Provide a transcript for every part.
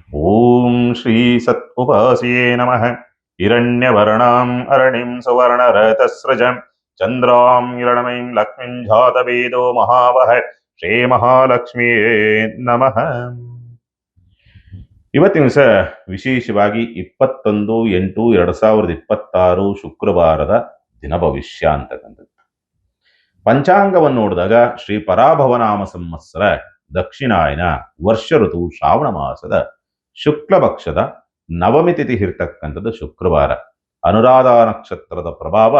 ಓಂ ಶ್ರೀ ಸತ್ ಉಪಾಸಿಯೇ ನಮಃ. ಹಿರಣ್ಯವರ್ಣಾಂ ಅರಣಿಂ ಸುವರ್ಣರಥಸ್ರಜಂ ಚಂದ್ರಾಂ ಹಿರಣ್ಮಯೀಂ ಲಕ್ಷ್ಮೀಂ ಜಾತವೇದೋ ಮಹಾವಹ. ಶ್ರೀ ಮಹಾಲಕ್ಷ್ಮಿಯೇ ನಮಃ. ಇವತ್ತಿನ ದಿವಸ ವಿಶೇಷವಾಗಿ 21/8/2026 ಶುಕ್ರವಾರದ ದಿನ ಭವಿಷ್ಯ ಅಂತಕ್ಕಂಥದ್ದು. ಪಂಚಾಂಗವನ್ನು ನೋಡಿದಾಗ ಶ್ರೀ ಪರಾಭವನಾಮ ಸಂವತ್ಸರ ದಕ್ಷಿಣಾಯನ ವರ್ಷ ಋತು ಶ್ರಾವಣ ಮಾಸದ ಶುಕ್ಲ ಪಕ್ಷದ ನವಮಿ ತಿಥಿ ಇರ್ತಕ್ಕಂಥದ್ದು ಶುಕ್ರವಾರ. ಅನುರಾಧ ನಕ್ಷತ್ರದ ಪ್ರಭಾವ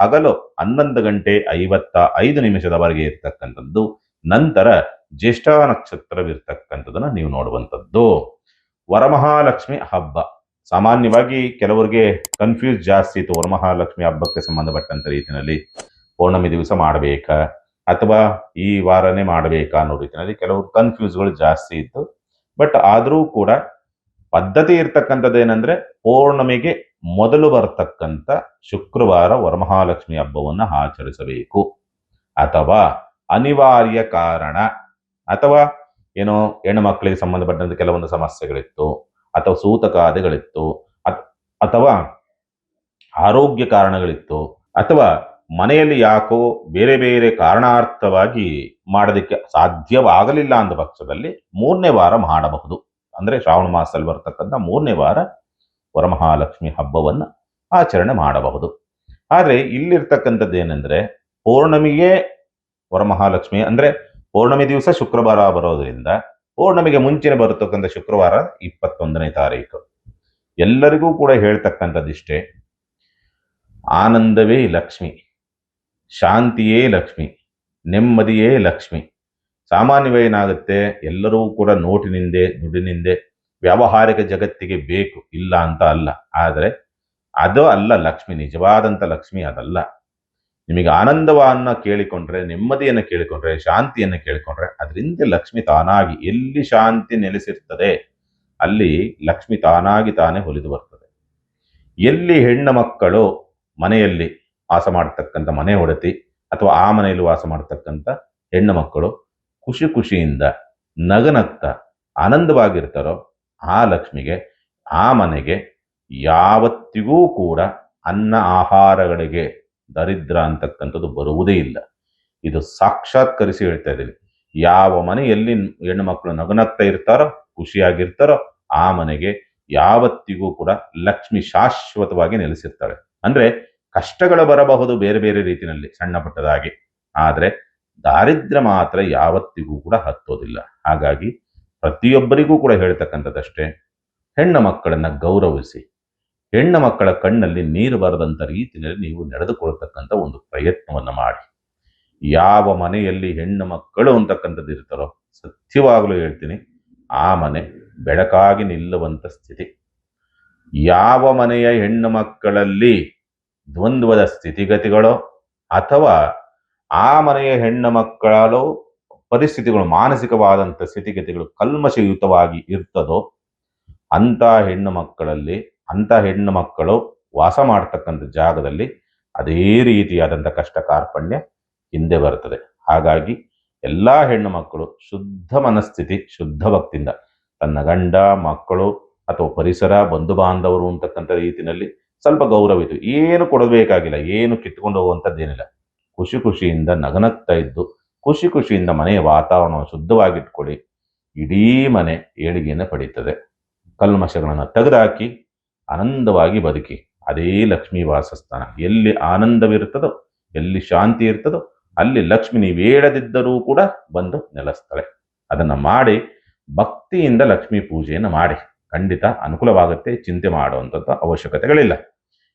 ಹಗಲು 11:55 ಇರ್ತಕ್ಕಂಥದ್ದು. ನಂತರ ಜ್ಯೇಷ್ಠ ನಕ್ಷತ್ರವಿರ್ತಕ್ಕಂಥದ್ದನ್ನ ನೀವು ನೋಡುವಂಥದ್ದು. ವರಮಹಾಲಕ್ಷ್ಮಿ ಹಬ್ಬ ಸಾಮಾನ್ಯವಾಗಿ ಕೆಲವರಿಗೆ ಕನ್ಫ್ಯೂಸ್ ಜಾಸ್ತಿ ಇತ್ತು. ವರಮಹಾಲಕ್ಷ್ಮಿ ಹಬ್ಬಕ್ಕೆ ಸಂಬಂಧಪಟ್ಟಂತ ರೀತಿಯಲ್ಲಿ ಪೌರ್ಣಮಿ ದಿವಸ ಮಾಡಬೇಕಾ ಅಥವಾ ಈ ವಾರನೇ ಮಾಡಬೇಕಾ ಅನ್ನೋ ರೀತಿಯಲ್ಲಿ ಕೆಲವರು ಕನ್ಫ್ಯೂಸ್ಗಳು ಜಾಸ್ತಿ ಇತ್ತು. ಬಟ್ ಆದರೂ ಕೂಡ ಪದ್ಧತಿ ಇರ್ತಕ್ಕಂಥದ್ದು ಏನಂದ್ರೆ ಪೌರ್ಣಮಿಗೆ ಮೊದಲು ಬರ್ತಕ್ಕಂಥ ಶುಕ್ರವಾರ ವರಮಹಾಲಕ್ಷ್ಮಿ ಹಬ್ಬವನ್ನು ಆಚರಿಸಬೇಕು. ಅಥವಾ ಅನಿವಾರ್ಯ ಕಾರಣ ಅಥವಾ ಏನೋ ಹೆಣ್ಣು ಮಕ್ಕಳಿಗೆ ಸಂಬಂಧಪಟ್ಟಂತೆ ಕೆಲವೊಂದು ಸಮಸ್ಯೆಗಳಿತ್ತು ಅಥವಾ ಸೂತಕಾದಿಗಳಿತ್ತು ಅಥವಾ ಆರೋಗ್ಯ ಕಾರಣಗಳಿತ್ತು ಅಥವಾ ಮನೆಯಲ್ಲಿ ಯಾಕೋ ಬೇರೆ ಬೇರೆ ಕಾರಣಾರ್ಥವಾಗಿ ಮಾಡೋದಕ್ಕೆ ಸಾಧ್ಯವಾಗಲಿಲ್ಲ ಅಂದ ಪಕ್ಷದಲ್ಲಿ 3ನೇ ವಾರ ಮಾಡಬಹುದು. ಅಂದ್ರೆ ಶ್ರಾವಣ ಮಾಸದಲ್ಲಿ ಬರ್ತಕ್ಕಂಥ 3ನೇ ವಾರ ವರಮಹಾಲಕ್ಷ್ಮಿ ಹಬ್ಬವನ್ನು ಆಚರಣೆ ಮಾಡಬಹುದು. ಆದ್ರೆ ಇಲ್ಲಿರ್ತಕ್ಕಂಥದ್ದು ಏನಂದ್ರೆ ಪೌರ್ಣಮಿಗೆ ವರಮಹಾಲಕ್ಷ್ಮಿ ಅಂದ್ರೆ ಪೌರ್ಣಮಿ ದಿವಸ ಶುಕ್ರವಾರ ಬರೋದ್ರಿಂದ ಪೌರ್ಣಮಿಗೆ ಮುಂಚೆನೆ ಬರತಕ್ಕಂಥ ಶುಕ್ರವಾರ 21ನೇ ತಾರೀಕು. ಎಲ್ಲರಿಗೂ ಕೂಡ ಹೇಳ್ತಕ್ಕಂಥದ್ದಿಷ್ಟೇ, ಆನಂದವೇ ಲಕ್ಷ್ಮಿ, ಶಾಂತಿಯೇ ಲಕ್ಷ್ಮಿ, ನೆಮ್ಮದಿಯೇ ಲಕ್ಷ್ಮಿ. ಸಾಮಾನ್ಯವೇನಾಗುತ್ತೆ, ಎಲ್ಲರೂ ಕೂಡ ನೋಟಿನಿಂದೆ ದುಡ್ಡಿನಿಂದೆ ವ್ಯಾವಹಾರಿಕ ಜಗತ್ತಿಗೆ ಬೇಕು, ಇಲ್ಲ ಅಂತ ಅಲ್ಲ. ಆದರೆ ಅದು ಅಲ್ಲ ಲಕ್ಷ್ಮಿ, ನಿಜವಾದಂಥ ಲಕ್ಷ್ಮಿ ಅದಲ್ಲ. ನಿಮಗೆ ಆನಂದವನ್ನ ಕೇಳಿಕೊಂಡ್ರೆ, ನೆಮ್ಮದಿಯನ್ನು ಕೇಳಿಕೊಂಡ್ರೆ, ಶಾಂತಿಯನ್ನು ಕೇಳಿಕೊಂಡ್ರೆ ಅದರಿಂದ ಲಕ್ಷ್ಮಿ ತಾನಾಗಿ, ಎಲ್ಲಿ ಶಾಂತಿ ನೆಲೆಸಿರ್ತದೆ ಅಲ್ಲಿ ಲಕ್ಷ್ಮಿ ತಾನಾಗಿ ತಾನೇ ಹೊಲಿದು ಬರ್ತದೆ. ಎಲ್ಲಿ ಹೆಣ್ಣು ಮಕ್ಕಳು ಮನೆಯಲ್ಲಿ ವಾಸ ಮಾಡ್ತಕ್ಕಂಥ ಮನೆ ಒಡತಿ ಅಥವಾ ಆ ಮನೆಯಲ್ಲಿ ವಾಸ ಮಾಡ್ತಕ್ಕಂಥ ಹೆಣ್ಣು ಮಕ್ಕಳು ಖುಷಿ ಖುಷಿಯಿಂದ ನಗನಗ್ತಾ ಆನಂದವಾಗಿರ್ತಾರೋ ಆ ಲಕ್ಷ್ಮಿಗೆ, ಆ ಮನೆಗೆ ಯಾವತ್ತಿಗೂ ಕೂಡ ಅನ್ನ ಆಹಾರಗಳಿಗೆ ದರಿದ್ರ ಅಂತಕ್ಕಂಥದ್ದು ಬರುವುದೇ ಇಲ್ಲ. ಇದು ಸಾಕ್ಷಾತ್ಕರಿಸಿ ಹೇಳ್ತಾ ಇದ್ದೀನಿ. ಯಾವ ಮನೆಯಲ್ಲಿ ಹೆಣ್ಣು ಮಕ್ಕಳು ನಗನಗ್ತಾ ಇರ್ತಾರೋ, ಖುಷಿಯಾಗಿರ್ತಾರೋ ಆ ಮನೆಗೆ ಯಾವತ್ತಿಗೂ ಕೂಡ ಲಕ್ಷ್ಮಿ ಶಾಶ್ವತವಾಗಿ ನೆಲೆಸಿರ್ತಾಳೆ. ಅಂದ್ರೆ ಕಷ್ಟಗಳು ಬರಬಹುದು ಬೇರೆ ಬೇರೆ ರೀತಿಯಲ್ಲಿ ಸಣ್ಣ ಪುಟ್ಟದಾಗಿ, ಆದ್ರೆ ದಾರಿದ್ರ್ಯ ಮಾತ್ರ ಯಾವತ್ತಿಗೂ ಕೂಡ ಹತ್ತೋದಿಲ್ಲ. ಹಾಗಾಗಿ ಪ್ರತಿಯೊಬ್ಬರಿಗೂ ಕೂಡ ಹೇಳ್ತಕ್ಕಂಥದ್ದಷ್ಟೇ, ಹೆಣ್ಣು ಮಕ್ಕಳನ್ನ ಗೌರವಿಸಿ, ಹೆಣ್ಣು ಮಕ್ಕಳ ಕಣ್ಣಲ್ಲಿ ನೀರು ಬರದಂತ ರೀತಿಯಲ್ಲಿ ನೀವು ನಡೆದುಕೊಳ್ತಕ್ಕಂಥ ಒಂದು ಪ್ರಯತ್ನವನ್ನ ಮಾಡಿ. ಯಾವ ಮನೆಯಲ್ಲಿ ಹೆಣ್ಣು ಮಕ್ಕಳು ಅಂತಕ್ಕಂಥದ್ದು ಇರ್ತಾರೋ ಸತ್ಯವಾಗಲೂ ಹೇಳ್ತೀನಿ, ಆ ಮನೆ ಬೆಳಕಾಗಿ ನಿಲ್ಲುವಂತ ಸ್ಥಿತಿ. ಯಾವ ಮನೆಯ ಹೆಣ್ಣು ಮಕ್ಕಳಲ್ಲಿ ದ್ವಂದ್ವದ ಸ್ಥಿತಿಗತಿಗಳೋ ಅಥವಾ ಆ ಮನೆಯ ಹೆಣ್ಣು ಮಕ್ಕಳು ಪರಿಸ್ಥಿತಿಗಳು, ಮಾನಸಿಕವಾದಂಥ ಸ್ಥಿತಿಗತಿಗಳು ಕಲ್ಮಶಯುತವಾಗಿ ಇರ್ತದೋ ಅಂತ ಹೆಣ್ಣು ಮಕ್ಕಳಲ್ಲಿ, ಅಂತ ಹೆಣ್ಣು ಮಕ್ಕಳು ವಾಸ ಮಾಡ್ತಕ್ಕಂಥ ಜಾಗದಲ್ಲಿ ಅದೇ ರೀತಿಯಾದಂಥ ಕಷ್ಟ ಕಾರ್ಪಣ್ಯ ಹಿಂದೆ ಬರ್ತದೆ. ಹಾಗಾಗಿ ಎಲ್ಲ ಹೆಣ್ಣು ಮಕ್ಕಳು ಶುದ್ಧ ಮನಸ್ಥಿತಿ, ಶುದ್ಧ ಭಕ್ತಿಯಿಂದ ತನ್ನ ಗಂಡ, ಮಕ್ಕಳು ಅಥವಾ ಪರಿಸರ, ಬಂಧು ಬಾಂಧವರು ಅಂತಕ್ಕಂಥ ರೀತಿಯಲ್ಲಿ ಸ್ವಲ್ಪ ಗೌರವಿತು, ಏನು ಕೊಡಬೇಕಾಗಿಲ್ಲ, ಏನು ಕಿತ್ಕೊಂಡು ಹೋಗುವಂಥದ್ದೇನಿಲ್ಲ. ಖುಷಿ ಖುಷಿಯಿಂದ ನಗನಗ್ತಾ ಇದ್ದು ಖುಷಿ ಖುಷಿಯಿಂದ ಮನೆಯ ವಾತಾವರಣ ಶುದ್ಧವಾಗಿಟ್ಕೊಳ್ಳಿ. ಇಡೀ ಮನೆ ಏಳಿಗೆಯನ್ನು ಪಡೀತದೆ. ಕಲ್ಮಶಗಳನ್ನು ತೆಗೆದುಹಾಕಿ ಆನಂದವಾಗಿ ಬದುಕಿ. ಅದೇ ಲಕ್ಷ್ಮೀ ವಾಸಸ್ಥಾನ. ಎಲ್ಲಿ ಆನಂದವಿರ್ತದೋ, ಎಲ್ಲಿ ಶಾಂತಿ ಇರ್ತದೋ ಅಲ್ಲಿ ಲಕ್ಷ್ಮಿ ನೀವೇಳದಿದ್ದರೂ ಕೂಡ ಬಂದು ನೆಲೆಸ್ತಾಳೆ. ಅದನ್ನ ಮಾಡಿ ಭಕ್ತಿಯಿಂದ ಲಕ್ಷ್ಮೀ ಪೂಜೆಯನ್ನು ಮಾಡಿ, ಖಂಡಿತ ಅನುಕೂಲವಾಗುತ್ತೆ. ಚಿಂತೆ ಮಾಡುವಂಥದ್ದು ಅವಶ್ಯಕತೆಗಳಿಲ್ಲ.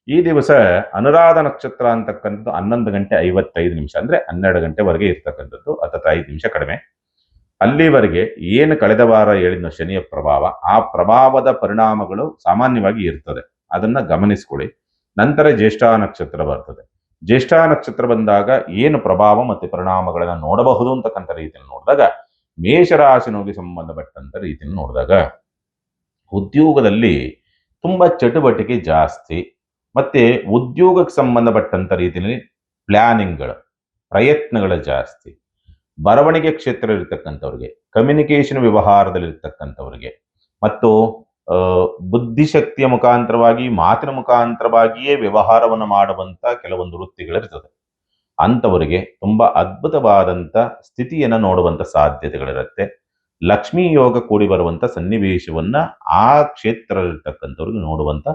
ಈ ದಿವಸ ಅನುರಾಧ ನಕ್ಷತ್ರ ಅಂತಕ್ಕಂಥದ್ದು 11:55 ಅಂದ್ರೆ 12 ಗಂಟೆವರೆಗೆ ಇರ್ತಕ್ಕಂಥದ್ದು, ಅಥವಾ 5 ನಿಮಿಷ ಕಡಿಮೆ. ಅಲ್ಲಿವರೆಗೆ ಏನು ಕಳೆದ ವಾರ ಹೇಳಿದ ಶನಿಯ ಪ್ರಭಾವ, ಆ ಪ್ರಭಾವದ ಪರಿಣಾಮಗಳು ಸಾಮಾನ್ಯವಾಗಿ ಇರ್ತದೆ, ಅದನ್ನ ಗಮನಿಸ್ಕೊಳ್ಳಿ. ನಂತರ ಜ್ಯೇಷ್ಠ ನಕ್ಷತ್ರ ಬರ್ತದೆ. ಜ್ಯೇಷ್ಠ ನಕ್ಷತ್ರ ಬಂದಾಗ ಏನು ಪ್ರಭಾವ ಮತ್ತೆ ಪರಿಣಾಮಗಳನ್ನ ನೋಡಬಹುದು ಅಂತಕ್ಕಂಥ ರೀತಿಯಲ್ಲಿ ನೋಡಿದಾಗ, ಮೇಷರಾಶಿನೋಗಿ ಸಂಬಂಧಪಟ್ಟಂತ ರೀತಿಯಲ್ಲಿ ನೋಡಿದಾಗ ಉದ್ಯೋಗದಲ್ಲಿ ತುಂಬಾ ಚಟುವಟಿಕೆ ಜಾಸ್ತಿ, ಮತ್ತೆ ಉದ್ಯೋಗಕ್ಕೆ ಸಂಬಂಧಪಟ್ಟಂತ ರೀತಿಯಲ್ಲಿ ಪ್ಲಾನಿಂಗ್ಗಳು, ಪ್ರಯತ್ನಗಳು ಜಾಸ್ತಿ. ಬರವಣಿಗೆ ಕ್ಷೇತ್ರ ಇರ್ತಕ್ಕಂಥವ್ರಿಗೆ, ಕಮ್ಯುನಿಕೇಶನ್ ವ್ಯವಹಾರದಲ್ಲಿ ಇರ್ತಕ್ಕಂಥವ್ರಿಗೆ, ಮತ್ತು ಬುದ್ಧಿಶಕ್ತಿಯ ಮುಖಾಂತರವಾಗಿ ಮಾತಿನ ಮುಖಾಂತರವಾಗಿಯೇ ವ್ಯವಹಾರವನ್ನು ಮಾಡುವಂತ ಕೆಲವೊಂದು ವೃತ್ತಿಗಳಿರ್ತದೆ. ಅಂಥವರಿಗೆ ತುಂಬಾ ಅದ್ಭುತವಾದಂತ ಸ್ಥಿತಿಯನ್ನ ನೋಡುವಂತ ಸಾಧ್ಯತೆಗಳಿರುತ್ತೆ. ಲಕ್ಷ್ಮೀ ಯೋಗ ಕೂಡಿ ಬರುವಂತ ಸನ್ನಿವೇಶವನ್ನ ಆ ಕ್ಷೇತ್ರದಲ್ಲಿರ್ತಕ್ಕಂಥವ್ರಿಗೆ ನೋಡುವಂತ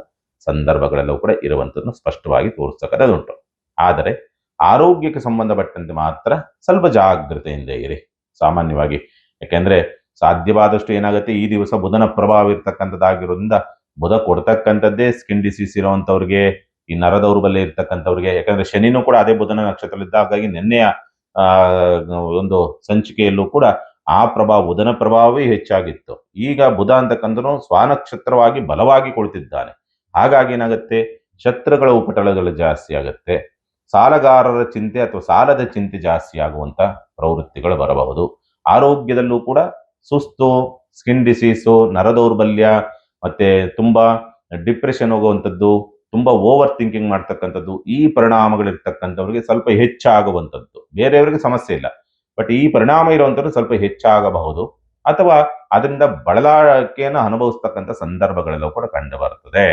ಸಂದರ್ಭಗಳೆಲ್ಲವೂ ಕೂಡ ಇರುವಂಥದ್ದನ್ನು ಸ್ಪಷ್ಟವಾಗಿ ತೋರಿಸ್ತಕ್ಕಂಥದ್ದುಂಟು. ಆದರೆ ಆರೋಗ್ಯಕ್ಕೆ ಸಂಬಂಧಪಟ್ಟಂತೆ ಮಾತ್ರ ಸ್ವಲ್ಪ ಜಾಗ್ರತೆಯಿಂದ ಇರಿ ಸಾಮಾನ್ಯವಾಗಿ. ಯಾಕೆಂದ್ರೆ ಸಾಧ್ಯವಾದಷ್ಟು ಏನಾಗುತ್ತೆ, ಈ ದಿವಸ ಬುಧನ ಪ್ರಭಾವ ಇರ್ತಕ್ಕಂಥದ್ದಾಗಿರೋದ್ರಿಂದ ಬುಧ ಕೊಡ್ತಕ್ಕಂಥದ್ದೇ ಸ್ಕಿನ್ ಡಿಸೀಸ್ ಇರುವಂತವ್ರಿಗೆ, ಈ ನರ ದೌರ್ಬಲ್ಯ ಇರ್ತಕ್ಕಂಥವ್ರಿಗೆ. ಯಾಕಂದ್ರೆ ಶನಿನೂ ಕೂಡ ಅದೇ ಬುಧನ ನಕ್ಷತ್ರದಲ್ಲಿದ್ದ, ಹಾಗಾಗಿ ನಿನ್ನೆಯ ಆ ಒಂದು ಸಂಚಿಕೆಯಲ್ಲೂ ಕೂಡ ಆ ಬುಧನ ಪ್ರಭಾವವೇ ಹೆಚ್ಚಾಗಿತ್ತು. ಈಗ ಬುಧ ಅಂತಕ್ಕಂಥನು ಸ್ವಾನಕ್ಷತ್ರವಾಗಿ ಬಲವಾಗಿ ಕುಳಿತಿದ್ದಾನೆ. ಹಾಗಾಗಿ ಏನಾಗುತ್ತೆ, ಶತ್ರುಗಳ ಉಪಟಳಗಳು ಜಾಸ್ತಿ ಆಗುತ್ತೆ. ಸಾಲಗಾರರ ಚಿಂತೆ ಅಥವಾ ಸಾಲದ ಚಿಂತೆ ಜಾಸ್ತಿ ಆಗುವಂತ ಪ್ರವೃತ್ತಿಗಳು ಬರಬಹುದು. ಆರೋಗ್ಯದಲ್ಲೂ ಕೂಡ ಸುಸ್ತು, ಸ್ಕಿನ್ ಡಿಸೀಸು, ನರ ದೌರ್ಬಲ್ಯ, ಮತ್ತೆ ತುಂಬಾ ಡಿಪ್ರೆಷನ್ ಹೋಗುವಂಥದ್ದು, ತುಂಬಾ ಓವರ್ ಥಿಂಕಿಂಗ್ ಮಾಡ್ತಕ್ಕಂಥದ್ದು, ಈ ಪರಿಣಾಮಗಳಿರ್ತಕ್ಕಂಥವ್ರಿಗೆ ಸ್ವಲ್ಪ ಹೆಚ್ಚಾಗುವಂಥದ್ದು. ಬೇರೆಯವರಿಗೆ ಸಮಸ್ಯೆ ಇಲ್ಲ, ಬಟ್ ಈ ಪರಿಣಾಮ ಇರುವಂಥದ್ದು ಸ್ವಲ್ಪ ಹೆಚ್ಚಾಗಬಹುದು. ಅಥವಾ ಅದರಿಂದ ಬಳಲಾಕೆಯನ್ನು ಅನುಭವಿಸ್ತಕ್ಕಂಥ ಸಂದರ್ಭಗಳೆಲ್ಲ ಕೂಡ ಕಂಡು ಬರುತ್ತದೆ.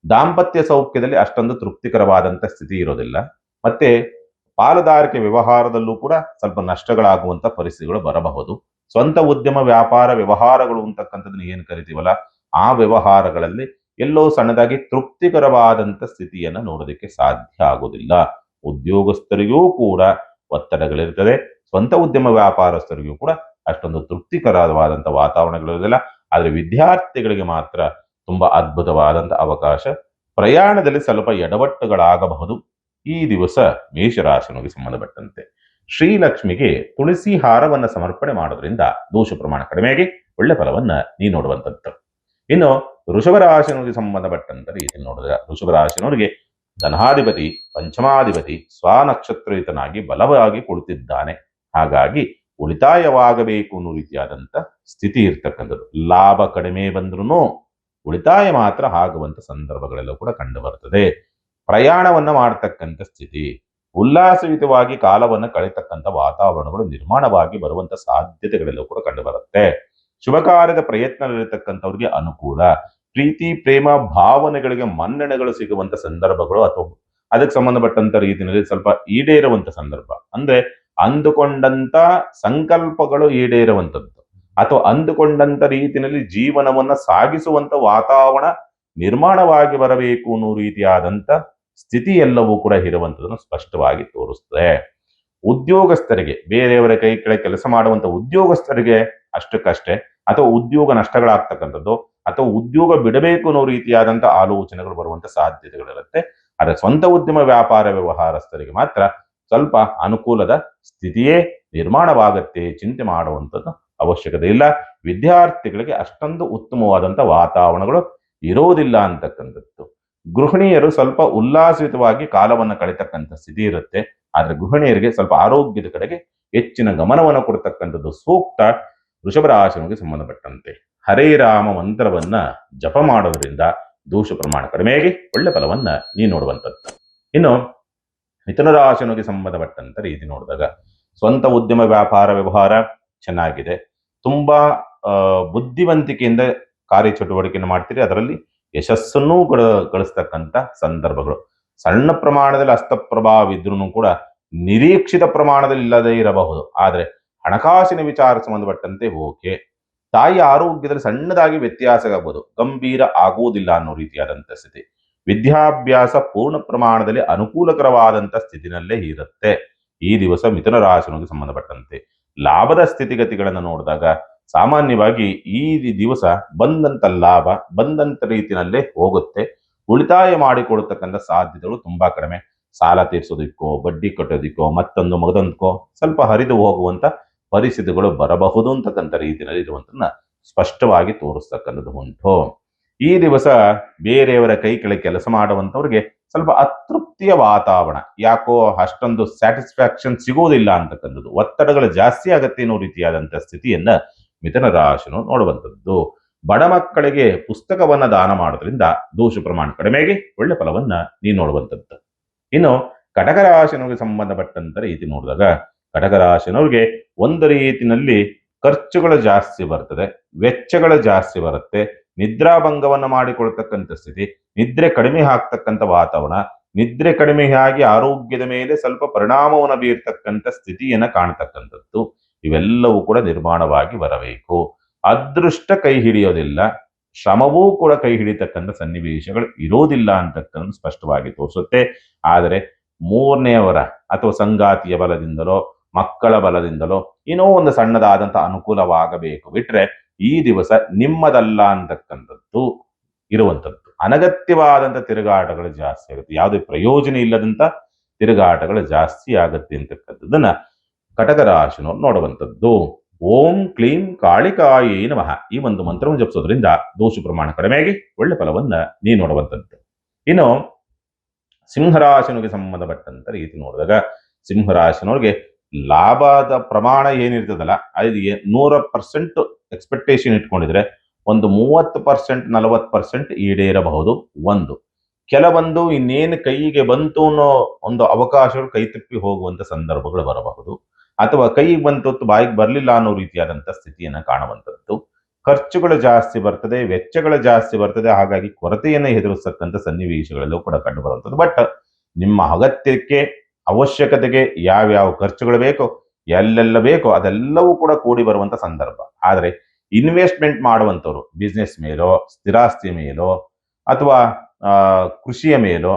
ದಾಂಪತ್ಯ ಸೌಖ್ಯದಲ್ಲಿ ಅಷ್ಟೊಂದು ತೃಪ್ತಿಕರವಾದಂತ ಸ್ಥಿತಿ ಇರೋದಿಲ್ಲ. ಮತ್ತೆ ಪಾಲುದಾರಿಕೆ ವ್ಯವಹಾರದಲ್ಲೂ ಕೂಡ ಸ್ವಲ್ಪ ನಷ್ಟಗಳಾಗುವಂತ ಪರಿಸ್ಥಿತಿಗಳು ಬರಬಹುದು. ಸ್ವಂತ ಉದ್ಯಮ, ವ್ಯಾಪಾರ, ವ್ಯವಹಾರಗಳು ಅಂತಕ್ಕಂಥದ್ದನ್ನ ಏನ್ ಕರಿತೀವಲ್ಲ, ಆ ವ್ಯವಹಾರಗಳಲ್ಲಿ ಎಲ್ಲೋ ಸಣ್ಣದಾಗಿ ತೃಪ್ತಿಕರವಾದಂತ ಸ್ಥಿತಿಯನ್ನ ನೋಡೋದಕ್ಕೆ ಸಾಧ್ಯ ಆಗುವುದಿಲ್ಲ. ಉದ್ಯೋಗಸ್ಥರಿಗೂ ಕೂಡ ಒತ್ತಡಗಳಿರ್ತದೆ. ಸ್ವಂತ ಉದ್ಯಮ ವ್ಯಾಪಾರಸ್ಥರಿಗೂ ಕೂಡ ಅಷ್ಟೊಂದು ತೃಪ್ತಿಕರವಾದಂತ ವಾತಾವರಣಗಳಿರೋದಿಲ್ಲ. ಆದ್ರೆ ವಿದ್ಯಾರ್ಥಿಗಳಿಗೆ ಮಾತ್ರ ತುಂಬಾ ಅದ್ಭುತವಾದಂತ ಅವಕಾಶ. ಪ್ರಯಾಣದಲ್ಲಿ ಸ್ವಲ್ಪ ಎಡವಟ್ಟುಗಳಾಗಬಹುದು. ಈ ದಿವಸ ಮೇಷರಾಶಿಗೆ ಸಂಬಂಧಪಟ್ಟಂತೆ ಶ್ರೀಲಕ್ಷ್ಮಿಗೆ ತುಳಸಿ ಹಾರವನ್ನ ಸಮರ್ಪಣೆ ಮಾಡೋದ್ರಿಂದ ದೋಷ ಪ್ರಮಾಣ ಕಡಿಮೆಯಾಗಿ ಒಳ್ಳೆ ಫಲವನ್ನ ನೀ ನೋಡುವಂಥದ್ದು. ಇನ್ನು ವೃಷಭ ರಾಶಿಗೆ ಸಂಬಂಧಪಟ್ಟಂತ ರೀತಿ ನೋಡಿದ್ರೆ, ವೃಷಭ ರಾಶಿನವರಿಗೆ ಧನಾಧಿಪತಿ, ಪಂಚಮಾಧಿಪತಿ ಸ್ವನಕ್ಷತ್ರಯುತನಾಗಿ ಬಲವಾಗಿ ಕುಳಿತಿದ್ದಾನೆ. ಹಾಗಾಗಿ ಉಳಿತಾಯವಾಗಬೇಕು ಅನ್ನೋ ರೀತಿಯಾದಂತ ಸ್ಥಿತಿ ಇರ್ತಕ್ಕಂಥದ್ದು. ಲಾಭ ಕಡಿಮೆ ಬಂದ್ರೂ ಉಳಿತಾಯ ಮಾತ್ರ ಆಗುವಂತ ಸಂದರ್ಭಗಳೆಲ್ಲ ಕೂಡ ಕಂಡು ಬರ್ತದೆ. ಪ್ರಯಾಣವನ್ನ ಮಾಡತಕ್ಕಂಥ ಸ್ಥಿತಿ, ಉಲ್ಲಾಸಯುತವಾಗಿ ಕಾಲವನ್ನು ಕಳೆತಕ್ಕಂಥ ವಾತಾವರಣಗಳು ನಿರ್ಮಾಣವಾಗಿ ಬರುವಂತ ಸಾಧ್ಯತೆಗಳೆಲ್ಲ ಕೂಡ ಕಂಡು ಬರುತ್ತೆ. ಶುಭ ಕಾರ್ಯದ ಪ್ರಯತ್ನದಲ್ಲಿರ್ತಕ್ಕಂಥವ್ರಿಗೆ ಅನುಕೂಲ. ಪ್ರೀತಿ, ಪ್ರೇಮ, ಭಾವನೆಗಳಿಗೆ ಮನ್ನಣೆಗಳು ಸಿಗುವಂತ ಸಂದರ್ಭಗಳು ಅಥವಾ ಅದಕ್ಕೆ ಸಂಬಂಧಪಟ್ಟಂತ ರೀತಿಯಲ್ಲಿ ಸ್ವಲ್ಪ ಈಡೇರುವಂತ ಸಂದರ್ಭ. ಅಂದ್ರೆ ಅಂದುಕೊಂಡಂತ ಸಂಕಲ್ಪಗಳು ಈಡೇರುವಂಥದ್ದು ಅಥವಾ ಅಂದುಕೊಂಡಂತ ರೀತಿಯಲ್ಲಿ ಜೀವನವನ್ನ ಸಾಗಿಸುವಂತ ವಾತಾವರಣ ನಿರ್ಮಾಣವಾಗಿ ಬರಬೇಕು ಅನ್ನೋ ರೀತಿಯಾದಂತ ಸ್ಥಿತಿ ಎಲ್ಲವೂ ಕೂಡ ಇರುವಂಥದ್ದನ್ನು ಸ್ಪಷ್ಟವಾಗಿ ತೋರಿಸ್ತದೆ. ಉದ್ಯೋಗಸ್ಥರಿಗೆ, ಬೇರೆಯವರ ಕೈ ಕೆಳಗೆ ಕೆಲಸ ಮಾಡುವಂತ ಉದ್ಯೋಗಸ್ಥರಿಗೆ ಅಷ್ಟಕ್ಕಷ್ಟೇ, ಅಥವಾ ಉದ್ಯೋಗ ನಷ್ಟಗಳಾಗ್ತಕ್ಕಂಥದ್ದು ಅಥವಾ ಉದ್ಯೋಗ ಬಿಡಬೇಕು ಅನ್ನೋ ರೀತಿಯಾದಂತ ಆಲೋಚನೆಗಳು ಬರುವಂತ ಸಾಧ್ಯತೆಗಳಿರುತ್ತೆ. ಆದರೆ ಸ್ವಂತ ಉದ್ಯಮ, ವ್ಯಾಪಾರ, ವ್ಯವಹಾರಸ್ಥರಿಗೆ ಮಾತ್ರ ಸ್ವಲ್ಪ ಅನುಕೂಲದ ಸ್ಥಿತಿಯೇ ನಿರ್ಮಾಣವಾಗತ್ತೆ. ಚಿಂತೆ ಮಾಡುವಂಥದ್ದು ಅವಶ್ಯಕತೆ ಇಲ್ಲ. ವಿದ್ಯಾರ್ಥಿಗಳಿಗೆ ಅಷ್ಟೊಂದು ಉತ್ತಮವಾದಂತ ವಾತಾವರಣಗಳು ಇರೋದಿಲ್ಲ ಅಂತಕ್ಕಂಥದ್ದು. ಗೃಹಿಣಿಯರು ಸ್ವಲ್ಪ ಉಲ್ಲಾಸಿತವಾಗಿ ಕಾಲವನ್ನು ಕಳೆತಕ್ಕಂಥ ಸ್ಥಿತಿ ಇರುತ್ತೆ. ಆದ್ರೆ ಗೃಹಿಣಿಯರಿಗೆ ಸ್ವಲ್ಪ ಆರೋಗ್ಯದ ಕಡೆಗೆ ಹೆಚ್ಚಿನ ಗಮನವನ್ನು ಕೊಡ್ತಕ್ಕಂಥದ್ದು ಸೂಕ್ತ. ವೃಷಭ ರಾಶಿಗೆ ಸಂಬಂಧಪಟ್ಟಂತೆ ಹರೇ ರಾಮ ಮಂತ್ರವನ್ನ ಜಪ ಮಾಡೋದ್ರಿಂದ ದೋಷ ಪ್ರಮಾಣ ಕಡಿಮೆಯಾಗಿ ಒಳ್ಳೆ ಫಲವನ್ನ ನೀ ನೋಡುವಂಥದ್ದು. ಇನ್ನು ಮಿಥುನ ರಾಶಿಗೆ ಸಂಬಂಧಪಟ್ಟಂತ ರೀತಿ ನೋಡಿದಾಗ ಸ್ವಂತ ಉದ್ಯಮ, ವ್ಯಾಪಾರ, ವ್ಯವಹಾರ ಚೆನ್ನಾಗಿದೆ. ತುಂಬಾ ಬುದ್ಧಿವಂತಿಕೆಯಿಂದ ಕಾರ್ಯಚಟುವಟಿಕೆಯನ್ನು ಮಾಡ್ತೀರಿ. ಅದರಲ್ಲಿ ಯಶಸ್ಸನ್ನೂ ಗಳಿಸ್ತಕ್ಕಂಥ ಸಂದರ್ಭಗಳು. ಸಣ್ಣ ಪ್ರಮಾಣದಲ್ಲಿ ಹಸ್ತಪ್ರಭಾವ ಇದ್ರೂ ಕೂಡ ನಿರೀಕ್ಷಿತ ಪ್ರಮಾಣದಲ್ಲಿ ಇಲ್ಲದೆ ಇರಬಹುದು. ಆದ್ರೆ ಹಣಕಾಸಿನ ವಿಚಾರ ಸಂಬಂಧಪಟ್ಟಂತೆ ಓಕೆ. ತಾಯಿ ಆರೋಗ್ಯದಲ್ಲಿ ಸಣ್ಣದಾಗಿ ವ್ಯತ್ಯಾಸ ಆಗಬಹುದು, ಗಂಭೀರ ಆಗುವುದಿಲ್ಲ ಅನ್ನೋ ರೀತಿಯಾದಂಥ ಸ್ಥಿತಿ. ವಿದ್ಯಾಭ್ಯಾಸ ಪೂರ್ಣ ಪ್ರಮಾಣದಲ್ಲಿ ಅನುಕೂಲಕರವಾದಂಥ ಸ್ಥಿತಿನಲ್ಲೇ ಇರುತ್ತೆ. ಈ ದಿವಸ ಮಿಥುನ ರಾಶಿಗೆ ಸಂಬಂಧಪಟ್ಟಂತೆ ಲಾಭದ ಸ್ಥಿತಿಗತಿಗಳನ್ನು ನೋಡಿದಾಗ ಸಾಮಾನ್ಯವಾಗಿ ಈ ದಿವಸ ಬಂದಂತ ಲಾಭ ಬಂದಂತ ರೀತಿಯಲ್ಲೇ ಹೋಗುತ್ತೆ. ಉಳಿತಾಯ ಮಾಡಿಕೊಡ್ತಕ್ಕಂಥ ಸಾಧ್ಯತೆಗಳು ತುಂಬಾ ಕಡಿಮೆ. ಸಾಲ ತೀರಿಸೋದಿಕ್ಕೋ, ಬಡ್ಡಿ ಕಟ್ಟೋದಿಕ್ಕೋ, ಮಗದೊಂದಕ್ಕೋ ಸ್ವಲ್ಪ ಹರಿದು ಹೋಗುವಂತ ಪರಿಸ್ಥಿತಿಗಳು ಬರಬಹುದು ಅಂತಕ್ಕಂಥ ರೀತಿಯಲ್ಲಿ ಇರುವಂತನ್ನ ಸ್ಪಷ್ಟವಾಗಿ ತೋರಿಸ್ತಕ್ಕಂಥದ್ದು ಉಂಟು. ಈ ದಿವಸ ಬೇರೆಯವರ ಕೈ ಕೆಳಗೆ ಕೆಲಸ ಮಾಡುವಂತವ್ರಿಗೆ ಸ್ವಲ್ಪ ಅತೃಪ್ತಿಯ ವಾತಾವರಣ, ಯಾಕೋ ಅಷ್ಟೊಂದು ಸ್ಯಾಟಿಸ್ಫ್ಯಾಕ್ಷನ್ ಸಿಗೋದಿಲ್ಲ ಅಂತಕ್ಕಂಥದ್ದು, ಒತ್ತಡಗಳು ಜಾಸ್ತಿ ಆಗತ್ತೆ ಅನ್ನೋ ರೀತಿಯಾದಂತಹ ಸ್ಥಿತಿಯನ್ನ ಮಿಥುನ ರಾಶಿನು ನೋಡುವಂಥದ್ದು. ಬಡ ಮಕ್ಕಳಿಗೆ ಪುಸ್ತಕವನ್ನ ದಾನ ಮಾಡೋದ್ರಿಂದ ದೋಷ ಪ್ರಮಾಣ ಕಡಿಮೆಗೆ ಒಳ್ಳೆ ಫಲವನ್ನ ನೀವು ನೋಡುವಂಥದ್ದು. ಇನ್ನು ಕಟಕ ರಾಶಿನವರಿಗೆ ಸಂಬಂಧಪಟ್ಟಂತ ರೀತಿ ನೋಡಿದಾಗ ಕಟಕ ರಾಶಿನವ್ರಿಗೆ ಒಂದು ರೀತಿನಲ್ಲಿ ಖರ್ಚುಗಳು ಜಾಸ್ತಿ ಬರ್ತದೆ, ವೆಚ್ಚಗಳು ಜಾಸ್ತಿ ಬರುತ್ತೆ, ನಿದ್ರಾಭಂಗವನ್ನು ಮಾಡಿಕೊಳ್ತಕ್ಕಂಥ ಸ್ಥಿತಿ, ನಿದ್ರೆ ಕಡಿಮೆ ಆಗ್ತಕ್ಕಂಥ ವಾತಾವರಣ, ನಿದ್ರೆ ಕಡಿಮೆಯಾಗಿ ಆರೋಗ್ಯದ ಮೇಲೆ ಸ್ವಲ್ಪ ಪರಿಣಾಮವನ್ನು ಬೀರ್ತಕ್ಕಂಥ ಸ್ಥಿತಿಯನ್ನ ಕಾಣತಕ್ಕಂಥದ್ದು ಇವೆಲ್ಲವೂ ಕೂಡ ನಿರ್ಮಾಣವಾಗಿ ಬರಬೇಕು. ಅದೃಷ್ಟ ಕೈ ಹಿಡಿಯೋದಿಲ್ಲ, ಶ್ರಮವೂ ಕೂಡ ಕೈ ಹಿಡಿತಕ್ಕಂಥ ಸನ್ನಿವೇಶಗಳು ಇರೋದಿಲ್ಲ ಅಂತಕ್ಕಂಥ ಸ್ಪಷ್ಟವಾಗಿ ತೋರಿಸುತ್ತೆ. ಆದರೆ ಮೂರನೆಯವರ ಅಥವಾ ಸಂಗಾತಿಯ ಬಲದಿಂದಲೋ ಮಕ್ಕಳ ಬಲದಿಂದಲೋ ಏನೋ ಒಂದು ಸಣ್ಣದಾದಂತಹ ಅನುಕೂಲವಾಗಬೇಕು ಬಿಟ್ರೆ ಈ ದಿವಸ ನಿಮ್ಮದಲ್ಲ ಅಂತಕ್ಕಂಥದ್ದು ಇರುವಂಥದ್ದು. ಅನಗತ್ಯವಾದಂಥ ತಿರುಗಾಟಗಳು ಜಾಸ್ತಿ ಆಗುತ್ತೆ, ಯಾವುದೇ ಪ್ರಯೋಜನ ಇಲ್ಲದಂತ ತಿರುಗಾಟಗಳು ಜಾಸ್ತಿ ಆಗುತ್ತೆ ಅಂತಕ್ಕಂಥದ್ದನ್ನ ಕಟಕ ರಾಶಿನವ್ರು ನೋಡುವಂಥದ್ದು. ಓಂ ಕ್ಲೀಂ ಕಾಳಿಕಾಯೇ ನಮಃ ಈ ಒಂದು ಮಂತ್ರವನ್ನು ಜಪಿಸೋದ್ರಿಂದ ದೋಷ ಪ್ರಮಾಣ ಕಡಿಮೆಯಾಗಿ ಒಳ್ಳೆ ಫಲವನ್ನ ನೀವು ನೋಡುವಂಥದ್ದು. ಇನ್ನು ಸಿಂಹರಾಶಿನಿಗೆ ಸಂಬಂಧಪಟ್ಟಂತ ರೀತಿ ನೋಡಿದಾಗ ಸಿಂಹರಾಶಿನವ್ರಿಗೆ ಲಾಭದ ಪ್ರಮಾಣ ಏನಿರ್ತದಲ್ಲ ಅದು 100% ಎಕ್ಸ್ಪೆಕ್ಟೇಷನ್ ಇಟ್ಕೊಂಡಿದ್ರೆ ಒಂದು 30% 40% ಈಡೇರಬಹುದು. ಕೆಲವೊಂದು ಇನ್ನೇನು ಕೈಗೆ ಬಂತು ಅನ್ನೋ ಒಂದು ಅವಕಾಶಗಳು ಕೈ ತಪ್ಪಿ ಹೋಗುವಂತ ಸಂದರ್ಭಗಳು ಬರಬಹುದು, ಅಥವಾ ಕೈಗೆ ಬಂತು ಬಾಯಿಗೆ ಬರಲಿಲ್ಲ ಅನ್ನೋ ರೀತಿಯಾದಂಥ ಸ್ಥಿತಿಯನ್ನು ಕಾಣುವಂಥದ್ದು. ಖರ್ಚುಗಳು ಜಾಸ್ತಿ ಬರ್ತದೆ, ವೆಚ್ಚಗಳು ಜಾಸ್ತಿ ಬರ್ತದೆ, ಹಾಗಾಗಿ ಕೊರತೆಯನ್ನು ಎದುರಿಸತಕ್ಕಂಥ ಸನ್ನಿವೇಶಗಳೆಲ್ಲವೂ ಕೂಡ ಕಂಡು ಬರುವಂಥದ್ದು. ಬಟ್ ನಿಮ್ಮ ಅಗತ್ಯಕ್ಕೆ ಅವಶ್ಯಕತೆಗೆ ಯಾವ್ಯಾವ ಖರ್ಚುಗಳು ಬೇಕೋ ಎಲ್ಲೆಲ್ಲ ಬೇಕೋ ಅದೆಲ್ಲವೂ ಕೂಡ ಕೂಡಿ ಬರುವಂತ ಸಂದರ್ಭ. ಆದರೆ ಇನ್ವೆಸ್ಟ್ಮೆಂಟ್ ಮಾಡುವಂಥವ್ರು ಬಿಸ್ನೆಸ್ ಮೇಲೋ ಸ್ಥಿರಾಸ್ತಿಯ ಮೇಲೋ ಅಥವಾ ಕೃಷಿಯ ಮೇಲೋ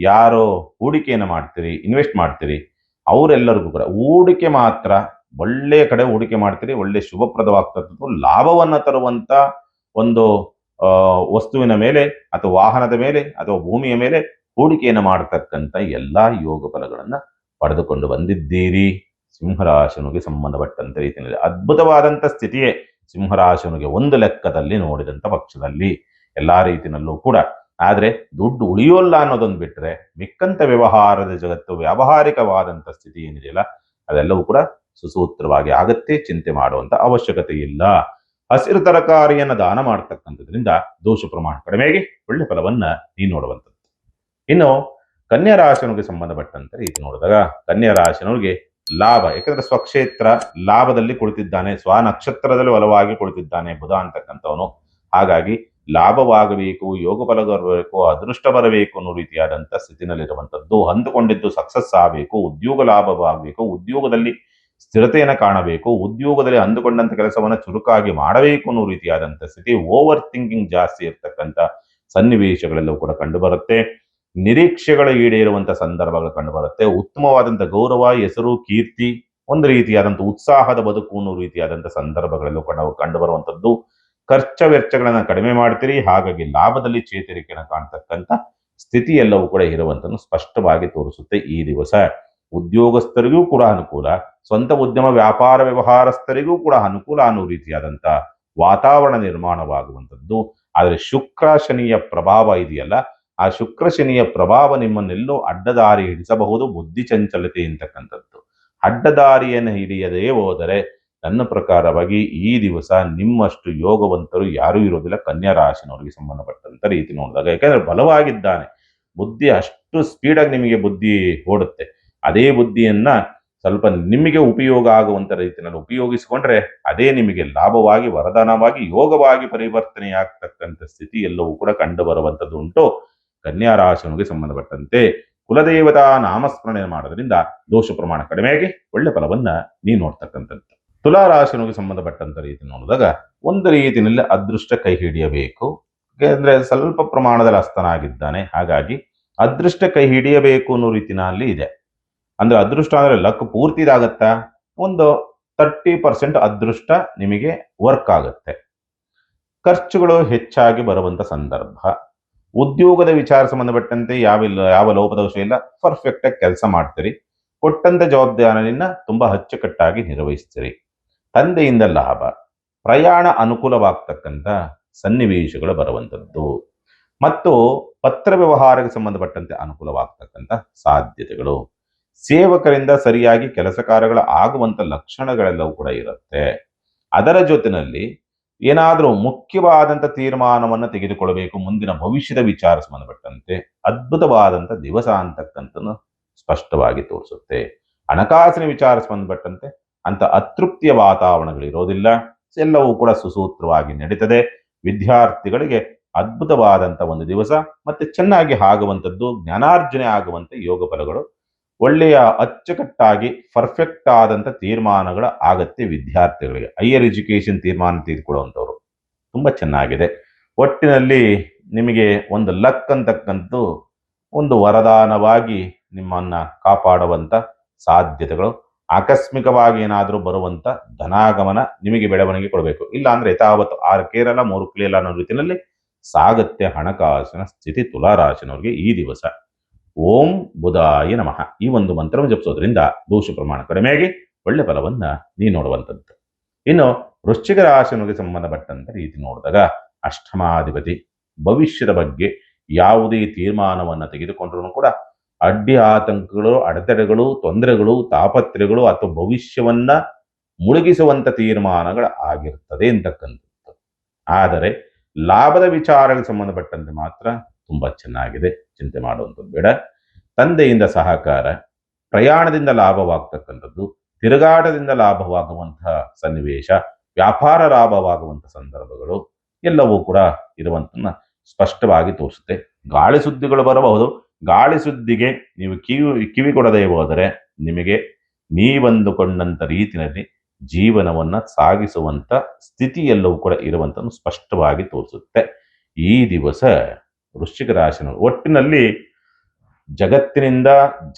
ಯಾರೋ ಹೂಡಿಕೆಯನ್ನು ಮಾಡ್ತೀರಿ, ಇನ್ವೆಸ್ಟ್ ಮಾಡ್ತೀರಿ, ಅವರೆಲ್ಲರಿಗೂ ಕೂಡ ಹೂಡಿಕೆ ಮಾತ್ರ ಒಳ್ಳೆಯ ಕಡೆ ಹೂಡಿಕೆ ಮಾಡ್ತೀರಿ, ಒಳ್ಳೆ ಶುಭಪ್ರದವಾಗ್ತಕ್ಕಂಥ ಲಾಭವನ್ನ ತರುವಂತ ಒಂದು ವಸ್ತುವಿನ ಮೇಲೆ ಅಥವಾ ವಾಹನದ ಮೇಲೆ ಅಥವಾ ಭೂಮಿಯ ಮೇಲೆ ಹೂಡಿಕೆಯನ್ನು ಮಾಡತಕ್ಕಂಥ ಎಲ್ಲಾ ಯೋಗ ಫಲಗಳನ್ನ ಪಡೆದುಕೊಂಡು ಬಂದಿದ್ದೀರಿ. ಸಿಂಹರಾಶಿನಿಗೆ ಸಂಬಂಧಪಟ್ಟಂತ ರೀತಿಯಲ್ಲಿ ಅದ್ಭುತವಾದಂಥ ಸ್ಥಿತಿಯೇ ಸಿಂಹರಾಶಿನಿಗೆ ಒಂದು ಲೆಕ್ಕದಲ್ಲಿ ನೋಡಿದಂಥ ಪಕ್ಷದಲ್ಲಿ ಎಲ್ಲಾ ರೀತಿಯಲ್ಲೂ ಕೂಡ. ಆದ್ರೆ ದುಡ್ಡು ಉಳಿಯೋಲ್ಲ ಅನ್ನೋದೊಂದು ಬಿಟ್ರೆ ಮಿಕ್ಕಂತ ವ್ಯವಹಾರದ ಜಗತ್ತು ವ್ಯಾವಹಾರಿಕವಾದಂಥ ಸ್ಥಿತಿ ಏನಿದೆಯಲ್ಲ ಅದೆಲ್ಲವೂ ಕೂಡ ಸುಸೂತ್ರವಾಗಿ ಆಗತ್ತೆ, ಚಿಂತೆ ಮಾಡುವಂತ ಅವಶ್ಯಕತೆ ಇಲ್ಲ. ಹಸಿರು ತರಕಾರಿಯನ್ನ ದಾನ ಮಾಡತಕ್ಕಂಥದ್ರಿಂದ ದೋಷ ಪ್ರಮಾಣ ಕಡಿಮೆಗೆ ಒಳ್ಳೆ ಫಲವನ್ನ ನೀವು ನೋಡುವಂಥದ್ದು. ಇನ್ನು ಕನ್ಯಾ ರಾಶಿನಿಗೆ ಸಂಬಂಧಪಟ್ಟಂತೆ ರೀತಿ ನೋಡಿದಾಗ ಕನ್ಯಾ ರಾಶಿನವ್ರಿಗೆ ಲಾಭ, ಯಾಕಂದ್ರೆ ಸ್ವಕ್ಷೇತ್ರ ಲಾಭದಲ್ಲಿ ಕುಳಿತಿದ್ದಾನೆ, ಸ್ವ ನಕ್ಷತ್ರದಲ್ಲಿ ಒಲವಾಗಿ ಕುಳಿತಿದ್ದಾನೆ ಬುಧ ಅಂತಕ್ಕಂಥವನು. ಹಾಗಾಗಿ ಲಾಭವಾಗಬೇಕು, ಯೋಗ ಫಲ ಬರಬೇಕು, ಅದೃಷ್ಟ ಬರಬೇಕು ಅನ್ನೋ ರೀತಿಯಾದಂಥ ಸ್ಥಿತಿನಲ್ಲಿರುವಂಥದ್ದು. ಅಂದುಕೊಂಡಿದ್ದು ಸಕ್ಸಸ್ ಆಗಬೇಕು, ಉದ್ಯೋಗ ಲಾಭವಾಗಬೇಕು, ಉದ್ಯೋಗದಲ್ಲಿ ಸ್ಥಿರತೆಯನ್ನು ಕಾಣಬೇಕು, ಉದ್ಯೋಗದಲ್ಲಿ ಅಂದುಕೊಂಡಂತ ಕೆಲಸವನ್ನ ಚುರುಕಾಗಿ ಮಾಡಬೇಕು ಅನ್ನೋ ರೀತಿಯಾದಂಥ ಸ್ಥಿತಿ. ಓವರ್ ಥಿಂಕಿಂಗ್ ಜಾಸ್ತಿ ಇರ್ತಕ್ಕಂಥ ಸನ್ನಿವೇಶಗಳೆಲ್ಲವೂ ಕೂಡ ಕಂಡು ಬರುತ್ತೆ. ನಿರೀಕ್ಷೆಗಳು ಈಡೇರುವಂತ ಸಂದರ್ಭಗಳು ಕಂಡು ಬರುತ್ತೆ. ಉತ್ತಮವಾದಂಥ ಗೌರವ, ಹೆಸರು, ಕೀರ್ತಿ, ಒಂದು ರೀತಿಯಾದಂಥ ಉತ್ಸಾಹದ ಬದುಕು ಅನ್ನೋ ರೀತಿಯಾದಂಥ ಸಂದರ್ಭಗಳಲ್ಲೂ ಕೂಡ ಕಂಡು ಬರುವಂಥದ್ದು. ಖರ್ಚ ವೆಚ್ಚಗಳನ್ನ ಕಡಿಮೆ ಮಾಡ್ತೀರಿ, ಹಾಗಾಗಿ ಲಾಭದಲ್ಲಿ ಚೇತರಿಕೆಯನ್ನು ಕಾಣ್ತಕ್ಕಂಥ ಸ್ಥಿತಿ ಎಲ್ಲವೂ ಕೂಡ ಇರುವಂತನ್ನು ಸ್ಪಷ್ಟವಾಗಿ ತೋರಿಸುತ್ತೆ ಈ ದಿವಸ. ಉದ್ಯೋಗಸ್ಥರಿಗೂ ಕೂಡ ಅನುಕೂಲ, ಸ್ವಂತ ಉದ್ಯಮ ವ್ಯಾಪಾರ ವ್ಯವಹಾರಸ್ಥರಿಗೂ ಕೂಡ ಅನುಕೂಲ ಅನ್ನೋ ರೀತಿಯಾದಂಥ ವಾತಾವರಣ ನಿರ್ಮಾಣವಾಗುವಂಥದ್ದು. ಆದರೆ ಶುಕ್ರ ಶನಿಯ ಪ್ರಭಾವ ಇದೆಯಲ್ಲ, ಆ ಶುಕ್ರ ಶನಿಯ ಪ್ರಭಾವ ನಿಮ್ಮನ್ನೆಲ್ಲೋ ಅಡ್ಡದಾರಿ ಹಿಡಿಸಬಹುದು. ಬುದ್ಧಿ ಚಂಚಲತೆ ಅಂತಕ್ಕಂಥದ್ದು ಅಡ್ಡದಾರಿಯನ್ನು ಹಿಡಿಯದೇ ಹೋದರೆ ನನ್ನ ಪ್ರಕಾರವಾಗಿ ಈ ದಿವಸ ನಿಮ್ಮಷ್ಟು ಯೋಗವಂತರು ಯಾರೂ ಇರೋದಿಲ್ಲ ಕನ್ಯಾ ರಾಶಿನವರಿಗೆ ಸಂಬಂಧಪಟ್ಟಂತ ರೀತಿ ನೋಡಿದಾಗ. ಯಾಕಂದ್ರೆ ಬಲವಾಗಿದ್ದಾನೆ, ಬುದ್ಧಿ ಅಷ್ಟು ಸ್ಪೀಡಾಗಿ ನಿಮಗೆ ಬುದ್ಧಿ ಓಡುತ್ತೆ. ಅದೇ ಬುದ್ಧಿಯನ್ನ ಸ್ವಲ್ಪ ನಿಮಗೆ ಉಪಯೋಗ ಆಗುವಂತ ರೀತಿಯಲ್ಲಿ ಉಪಯೋಗಿಸಿಕೊಂಡ್ರೆ ಅದೇ ನಿಮಗೆ ಲಾಭವಾಗಿ, ವರದಾನವಾಗಿ, ಯೋಗವಾಗಿ ಪರಿವರ್ತನೆಯಾಗ್ತಕ್ಕಂಥ ಸ್ಥಿತಿ ಎಲ್ಲವೂ ಕೂಡ ಕಂಡು ಬರುವಂಥದ್ದು ಉಂಟು. ಕನ್ಯಾ ರಾಶಿಗೆ ಸಂಬಂಧಪಟ್ಟಂತೆ ಕುಲದೇವತಾ ನಾಮಸ್ಮರಣೆ ಮಾಡೋದ್ರಿಂದ ದೋಷ ಪ್ರಮಾಣ ಕಡಿಮೆಯಾಗಿ ಒಳ್ಳೆ ಫಲವನ್ನ ನೀವು ನೋಡ್ತಕ್ಕಂಥದ್ದು. ತುಲಾ ರಾಶಿಗೆ ಸಂಬಂಧಪಟ್ಟಂತ ರೀತಿ ನೋಡಿದಾಗ ಒಂದು ರೀತಿಯಲ್ಲಿ ಅದೃಷ್ಟ ಕೈ ಹಿಡಿಯಬೇಕು, ಯಾಕಂದ್ರೆ ಸ್ವಲ್ಪ ಪ್ರಮಾಣದಲ್ಲಿ ಹಸ್ತನಾಗಿದ್ದಾನೆ, ಹಾಗಾಗಿ ಅದೃಷ್ಟ ಕೈ ಹಿಡಿಯಬೇಕು ಅನ್ನೋ ರೀತಿನಲ್ಲಿ ಇದೆ. ಅಂದ್ರೆ ಅದೃಷ್ಟ ಅಂದ್ರೆ ಲಕ್ ಪೂರ್ತಿ ಇದಾಗತ್ತಾ, ಒಂದು 30% ಅದೃಷ್ಟ ನಿಮಗೆ ವರ್ಕ್ ಆಗುತ್ತೆ. ಖರ್ಚುಗಳು ಹೆಚ್ಚಾಗಿ ಬರುವಂತ ಸಂದರ್ಭ. ಉದ್ಯೋಗದ ವಿಚಾರ ಸಂಬಂಧಪಟ್ಟಂತೆ ಯಾವ ಲೋಪದೋಷ ಇಲ್ಲ, ಪರ್ಫೆಕ್ಟ್ ಆಗಿ ಕೆಲಸ ಮಾಡ್ತೀರಿ, ಕೊಟ್ಟಂತ ಜವಾಬ್ದಾರಿಯನ್ನ ತುಂಬಾ ಅಚ್ಚುಕಟ್ಟಾಗಿ ನಿರ್ವಹಿಸ್ತೀರಿ. ತಂದೆಯಿಂದ ಲಾಭ, ಪ್ರಯಾಣ ಅನುಕೂಲವಾಗ್ತಕ್ಕಂಥ ಸನ್ನಿವೇಶಗಳು ಬರುವಂಥದ್ದು ಮತ್ತು ಪತ್ರ ವ್ಯವಹಾರಕ್ಕೆ ಸಂಬಂಧಪಟ್ಟಂತೆ ಅನುಕೂಲವಾಗ್ತಕ್ಕಂಥ ಸಾಧ್ಯತೆಗಳು. ಸೇವಕರಿಂದ ಸರಿಯಾಗಿ ಕೆಲಸ ಕಾರ್ಯಗಳು ಆಗುವಂತ ಲಕ್ಷಣಗಳೆಲ್ಲವೂ ಕೂಡ ಇರುತ್ತೆ. ಅದರ ಜೊತೆಯಲ್ಲಿ ಏನಾದರೂ ಮುಖ್ಯವಾದಂಥ ತೀರ್ಮಾನವನ್ನು ತೆಗೆದುಕೊಳ್ಳಬೇಕು, ಮುಂದಿನ ಭವಿಷ್ಯದ ವಿಚಾರ ಸಂಬಂಧಪಟ್ಟಂತೆ ಅದ್ಭುತವಾದಂಥ ದಿವಸ ಅಂತಕ್ಕಂಥನ್ನು ಸ್ಪಷ್ಟವಾಗಿ ತೋರಿಸುತ್ತೆ. ಹಣಕಾಸಿನ ವಿಚಾರ ಸಂಬಂಧಪಟ್ಟಂತೆ ಅಂತ ಅತೃಪ್ತಿಯ ವಾತಾವರಣಗಳಿರೋದಿಲ್ಲ. ಎಲ್ಲವೂ ಕೂಡ ಸುಸೂತ್ರವಾಗಿ ನಡೀತದೆ. ವಿದ್ಯಾರ್ಥಿಗಳಿಗೆ ಅದ್ಭುತವಾದಂಥ ಒಂದು ದಿವಸ, ಮತ್ತೆ ಚೆನ್ನಾಗಿ ಆಗುವಂಥದ್ದು, ಜ್ಞಾನಾರ್ಜನೆ ಆಗುವಂಥ ಯೋಗ ಫಲಗಳು, ಒಳ್ಳೆಯ ಅಚ್ಚುಕಟ್ಟಾಗಿ ಪರ್ಫೆಕ್ಟ್ ಆದಂಥ ತೀರ್ಮಾನಗಳ ಆಗತ್ತೆ ವಿದ್ಯಾರ್ಥಿಗಳಿಗೆ. ಹೈಯರ್ ಎಜುಕೇಶನ್ ತೀರ್ಮಾನ ತೆಗೆದುಕೊಳ್ಳುವಂಥವ್ರು ತುಂಬಾ ಚೆನ್ನಾಗಿದೆ. ಒಟ್ಟಿನಲ್ಲಿ ನಿಮಗೆ ಒಂದು ಲಕ್ ಅಂತಕ್ಕಂಥದ್ದು ಒಂದು ವರದಾನವಾಗಿ ನಿಮ್ಮನ್ನ ಕಾಪಾಡುವಂತ ಸಾಧ್ಯತೆಗಳು, ಆಕಸ್ಮಿಕವಾಗಿ ಏನಾದರೂ ಬರುವಂತ ಧನಾಗಮನ ನಿಮಗೆ ಬೆಳವಣಿಗೆ ಕೊಡಬೇಕು. ಇಲ್ಲ ಅಂದ್ರೆ ಯಥಾವತ್ತು 6 ಕೇರಳ 3 ಕುಳಿಯಲ್ಲ ಅನ್ನೋ ರೀತಿಯಲ್ಲಿ ಸಾಗತ್ಯ ಹಣಕಾಸಿನ ಸ್ಥಿತಿ ತುಲಾರಾಶಿನವರಿಗೆ ಈ ದಿವಸ. ಓಂ ಬುಧಾಯ ನಮಃ ಈ ಒಂದು ಮಂತ್ರವನ್ನು ಜಪಿಸೋದ್ರಿಂದ ದೋಷ ಪ್ರಮಾಣ ಕಡಿಮೆಯಾಗಿ ಒಳ್ಳೆ ಫಲವನ್ನ ನೀವು ನೋಡುವಂಥದ್ದು. ಇನ್ನು ವೃಶ್ಚಿಕ ರಾಶಿಯವರಿಗೆ ಸಂಬಂಧಪಟ್ಟಂತ ರೀತಿ ನೋಡಿದಾಗ ಅಷ್ಟಮಾಧಿಪತಿ ಭವಿಷ್ಯದ ಬಗ್ಗೆ ಯಾವುದೇ ತೀರ್ಮಾನವನ್ನು ತೆಗೆದುಕೊಂಡ್ರೂ ಕೂಡ ಅಡ್ಡಿ ಆತಂಕಗಳು, ಅಡೆತಡೆಗಳು, ತೊಂದರೆಗಳು, ತಾಪತ್ರೆಗಳು ಅಥವಾ ಭವಿಷ್ಯವನ್ನ ಮುಳುಗಿಸುವಂತ ತೀರ್ಮಾನಗಳು ಆಗಿರ್ತದೆ ಅಂತಕ್ಕಂಥದ್ದು. ಆದರೆ ಲಾಭದ ವಿಚಾರಗಳಿಗೆ ಸಂಬಂಧಪಟ್ಟಂತೆ ಮಾತ್ರ ತುಂಬಾ ಚೆನ್ನಾಗಿದೆ, ಚಿಂತೆ ಮಾಡುವಂಥದ್ದು ಬೇಡ. ತಂದೆಯಿಂದ ಸಹಕಾರ, ಪ್ರಯಾಣದಿಂದ ಲಾಭವಾಗ್ತಕ್ಕಂಥದ್ದು, ತಿರುಗಾಟದಿಂದ ಲಾಭವಾಗುವಂತಹ ಸನ್ನಿವೇಶ, ವ್ಯಾಪಾರ ಲಾಭವಾಗುವಂತಹ ಸಂದರ್ಭಗಳು ಎಲ್ಲವೂ ಕೂಡ ಇರುವಂತನ್ನ ಸ್ಪಷ್ಟವಾಗಿ ತೋರಿಸುತ್ತೆ. ಗಾಳಿ ಸುದ್ದಿಗಳು ಬರಬಹುದು. ಗಾಳಿ ಸುದ್ದಿಗೆ ನೀವು ಕಿವಿ ಕೊಡದೇ ಹೋದರೆ ನಿಮಗೆ ನೀವಂದುಕೊಂಡಂತ ರೀತಿಯಲ್ಲಿ ಜೀವನವನ್ನ ಸಾಗಿಸುವಂತ ಸ್ಥಿತಿ ಎಲ್ಲವೂ ಕೂಡ ಇರುವಂತ ಸ್ಪಷ್ಟವಾಗಿ ತೋರಿಸುತ್ತೆ. ಈ ದಿವಸ ವೃಶ್ಚಿಕ ರಾಶಿನವರು ಒಟ್ಟಿನಲ್ಲಿ ಜಗತ್ತಿನಿಂದ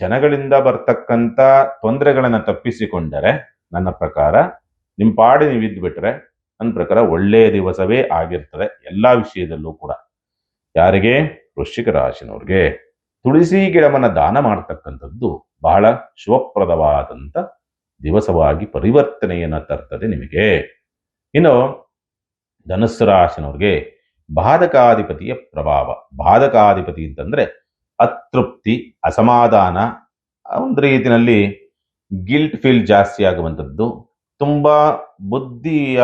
ಜನಗಳಿಂದ ಬರ್ತಕ್ಕಂಥ ತೊಂದರೆಗಳನ್ನ ತಪ್ಪಿಸಿಕೊಂಡರೆ ನನ್ನ ಪ್ರಕಾರ ನಿಮ್ಮ ಪಾಡಿ ನೀವು ಇದ್ದು ಬಿಟ್ರೆ ನನ್ನ ಪ್ರಕಾರ ಒಳ್ಳೆಯ ದಿವಸವೇ ಆಗಿರ್ತದೆ ಎಲ್ಲಾ ವಿಷಯದಲ್ಲೂ ಕೂಡ. ಯಾರಿಗೆ? ವೃಶ್ಚಿಕ ರಾಶಿನವ್ರಿಗೆ ತುಳಸಿ ಗಿಡವನ್ನ ದಾನ ಮಾಡ್ತಕ್ಕಂಥದ್ದು ಬಹಳ ಶುಭಪ್ರದವಾದಂಥ ದಿವಸವಾಗಿ ಪರಿವರ್ತನೆಯನ್ನ ತರ್ತದೆ ನಿಮಗೆ. ಇನ್ನು ಧನುಸ್ಸು ರಾಶಿನವ್ರಿಗೆ ಬಾಧಕಾಧಿಪತಿಯ ಪ್ರಭಾವ. ಬಾಧಕಾಧಿಪತಿ ಅಂತಂದ್ರೆ ಅತೃಪ್ತಿ, ಅಸಮಾಧಾನ, ಒಂದು ರೀತಿಯಲ್ಲಿ ಗಿಲ್ಟ್ ಫೀಲ್ ಜಾಸ್ತಿ ಆಗುವಂಥದ್ದು, ತುಂಬಾ ಬುದ್ಧಿಯ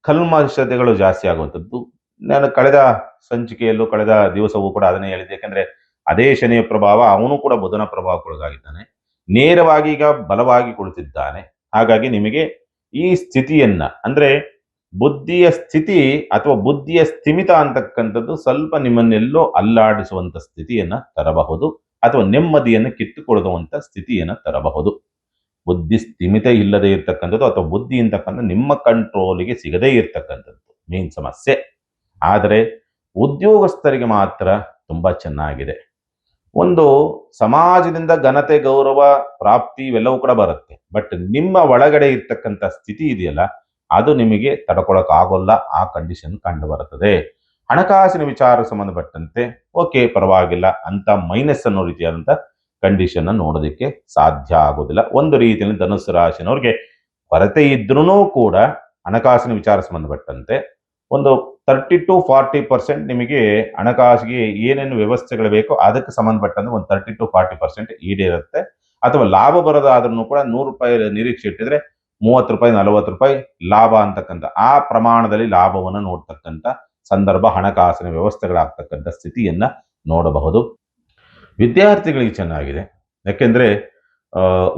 ಕಲ್ಮಶತೆಗಳು ಜಾಸ್ತಿ ಆಗುವಂಥದ್ದು. ನಾನು ಕಳೆದ ಸಂಚಿಕೆಯಲ್ಲೂ ಕಳೆದ ದಿವಸವೂ ಕೂಡ ಅದನ್ನೇ ಹೇಳಿದೆ. ಯಾಕಂದ್ರೆ ಅದೇ ಶನಿಯ ಪ್ರಭಾವ, ಅವನು ಕೂಡ ಬುಧನ ಪ್ರಭಾವಕ್ಕೊಳಗಾಗಿದ್ದಾನೆ, ನೇರವಾಗಿ ಈಗ ಬಲವಾಗಿ ಕುಳಿತಿದ್ದಾನೆ. ಹಾಗಾಗಿ ನಿಮಗೆ ಈ ಸ್ಥಿತಿಯನ್ನ ಅಂದ್ರೆ ಬುದ್ಧಿಯ ಸ್ಥಿತಿ ಅಥವಾ ಬುದ್ಧಿಯ ಸ್ಥಿಮಿತ ಅಂತಕ್ಕಂಥದ್ದು ಸ್ವಲ್ಪ ನಿಮ್ಮನ್ನೆಲ್ಲೋ ಅಲ್ಲಾಡಿಸುವಂತ ಸ್ಥಿತಿಯನ್ನ ತರಬಹುದು, ಅಥವಾ ನೆಮ್ಮದಿಯನ್ನು ಕಿತ್ತುಕೊಳ್ಳುವಂತ ಸ್ಥಿತಿಯನ್ನ ತರಬಹುದು. ಬುದ್ಧಿ ಸ್ಥಿಮಿತ ಇಲ್ಲದೆ ಇರ್ತಕ್ಕಂಥದ್ದು ಅಥವಾ ಬುದ್ಧಿ ಅಂತಕ್ಕಂಥ ನಿಮ್ಮ ಕಂಟ್ರೋಲಿಗೆ ಸಿಗದೇ ಇರ್ತಕ್ಕಂಥದ್ದು ಮೇನ್ ಸಮಸ್ಯೆ. ಆದರೆ ಉದ್ಯೋಗಸ್ಥರಿಗೆ ಮಾತ್ರ ತುಂಬಾ ಚೆನ್ನಾಗಿದೆ. ಒಂದು ಸಮಾಜದಿಂದ ಘನತೆ, ಗೌರವ ಪ್ರಾಪ್ತಿ ಇವೆಲ್ಲವೂ ಕೂಡ ಬರುತ್ತೆ. ಬಟ್ ನಿಮ್ಮ ಒಳಗಡೆ ಇರ್ತಕ್ಕಂಥ ಸ್ಥಿತಿ ಇದೆಯಲ್ಲ, ಅದು ನಿಮಗೆ ತಡ್ಕೊಳಕ್ ಆಗೋಲ್ಲ. ಆ ಕಂಡೀಷನ್ ಕಂಡು ಬರುತ್ತದೆ. ಹಣಕಾಸಿನ ವಿಚಾರ ಸಂಬಂಧಪಟ್ಟಂತೆ ಓಕೆ ಪರವಾಗಿಲ್ಲ ಅಂತ ಮೈನಸ್ ಅನ್ನೋ ರೀತಿಯಾದಂಥ ಕಂಡೀಷನ್ ನೋಡೋದಕ್ಕೆ ಸಾಧ್ಯ ಆಗೋದಿಲ್ಲ. ಒಂದು ರೀತಿಯಲ್ಲಿ ಧನುಸ್ಸು ರಾಶಿನವ್ರಿಗೆ ಕೊರತೆ ಇದ್ರೂ ಕೂಡ ಹಣಕಾಸಿನ ವಿಚಾರ ಸಂಬಂಧಪಟ್ಟಂತೆ ಒಂದು 30 to 40% ನಿಮಗೆ ಹಣಕಾಸಿಗೆ ಏನೇನು ವ್ಯವಸ್ಥೆಗಳು ಬೇಕೋ ಅದಕ್ಕೆ ಸಂಬಂಧಪಟ್ಟಂತೆ ಒಂದು 30 to 40% ಈಡೇರುತ್ತೆ. ಅಥವಾ ಲಾಭ ಬರೋದಾದ್ರೂ ಕೂಡ 100 ರೂಪಾಯಿ ನಿರೀಕ್ಷೆ ಇಟ್ಟಿದ್ರೆ 30 ರೂಪಾಯಿ 40 ರೂಪಾಯಿ ಲಾಭ ಅಂತಕ್ಕಂಥ ಆ ಪ್ರಮಾಣದಲ್ಲಿ ಲಾಭವನ್ನು ನೋಡ್ತಕ್ಕಂಥ ಸಂದರ್ಭ, ಹಣಕಾಸಿನ ವ್ಯವಸ್ಥೆಗಳಾಗ್ತಕ್ಕಂಥ ಸ್ಥಿತಿಯನ್ನ ನೋಡಬಹುದು. ವಿದ್ಯಾರ್ಥಿಗಳಿಗೆ ಚೆನ್ನಾಗಿದೆ. ಯಾಕೆಂದ್ರೆ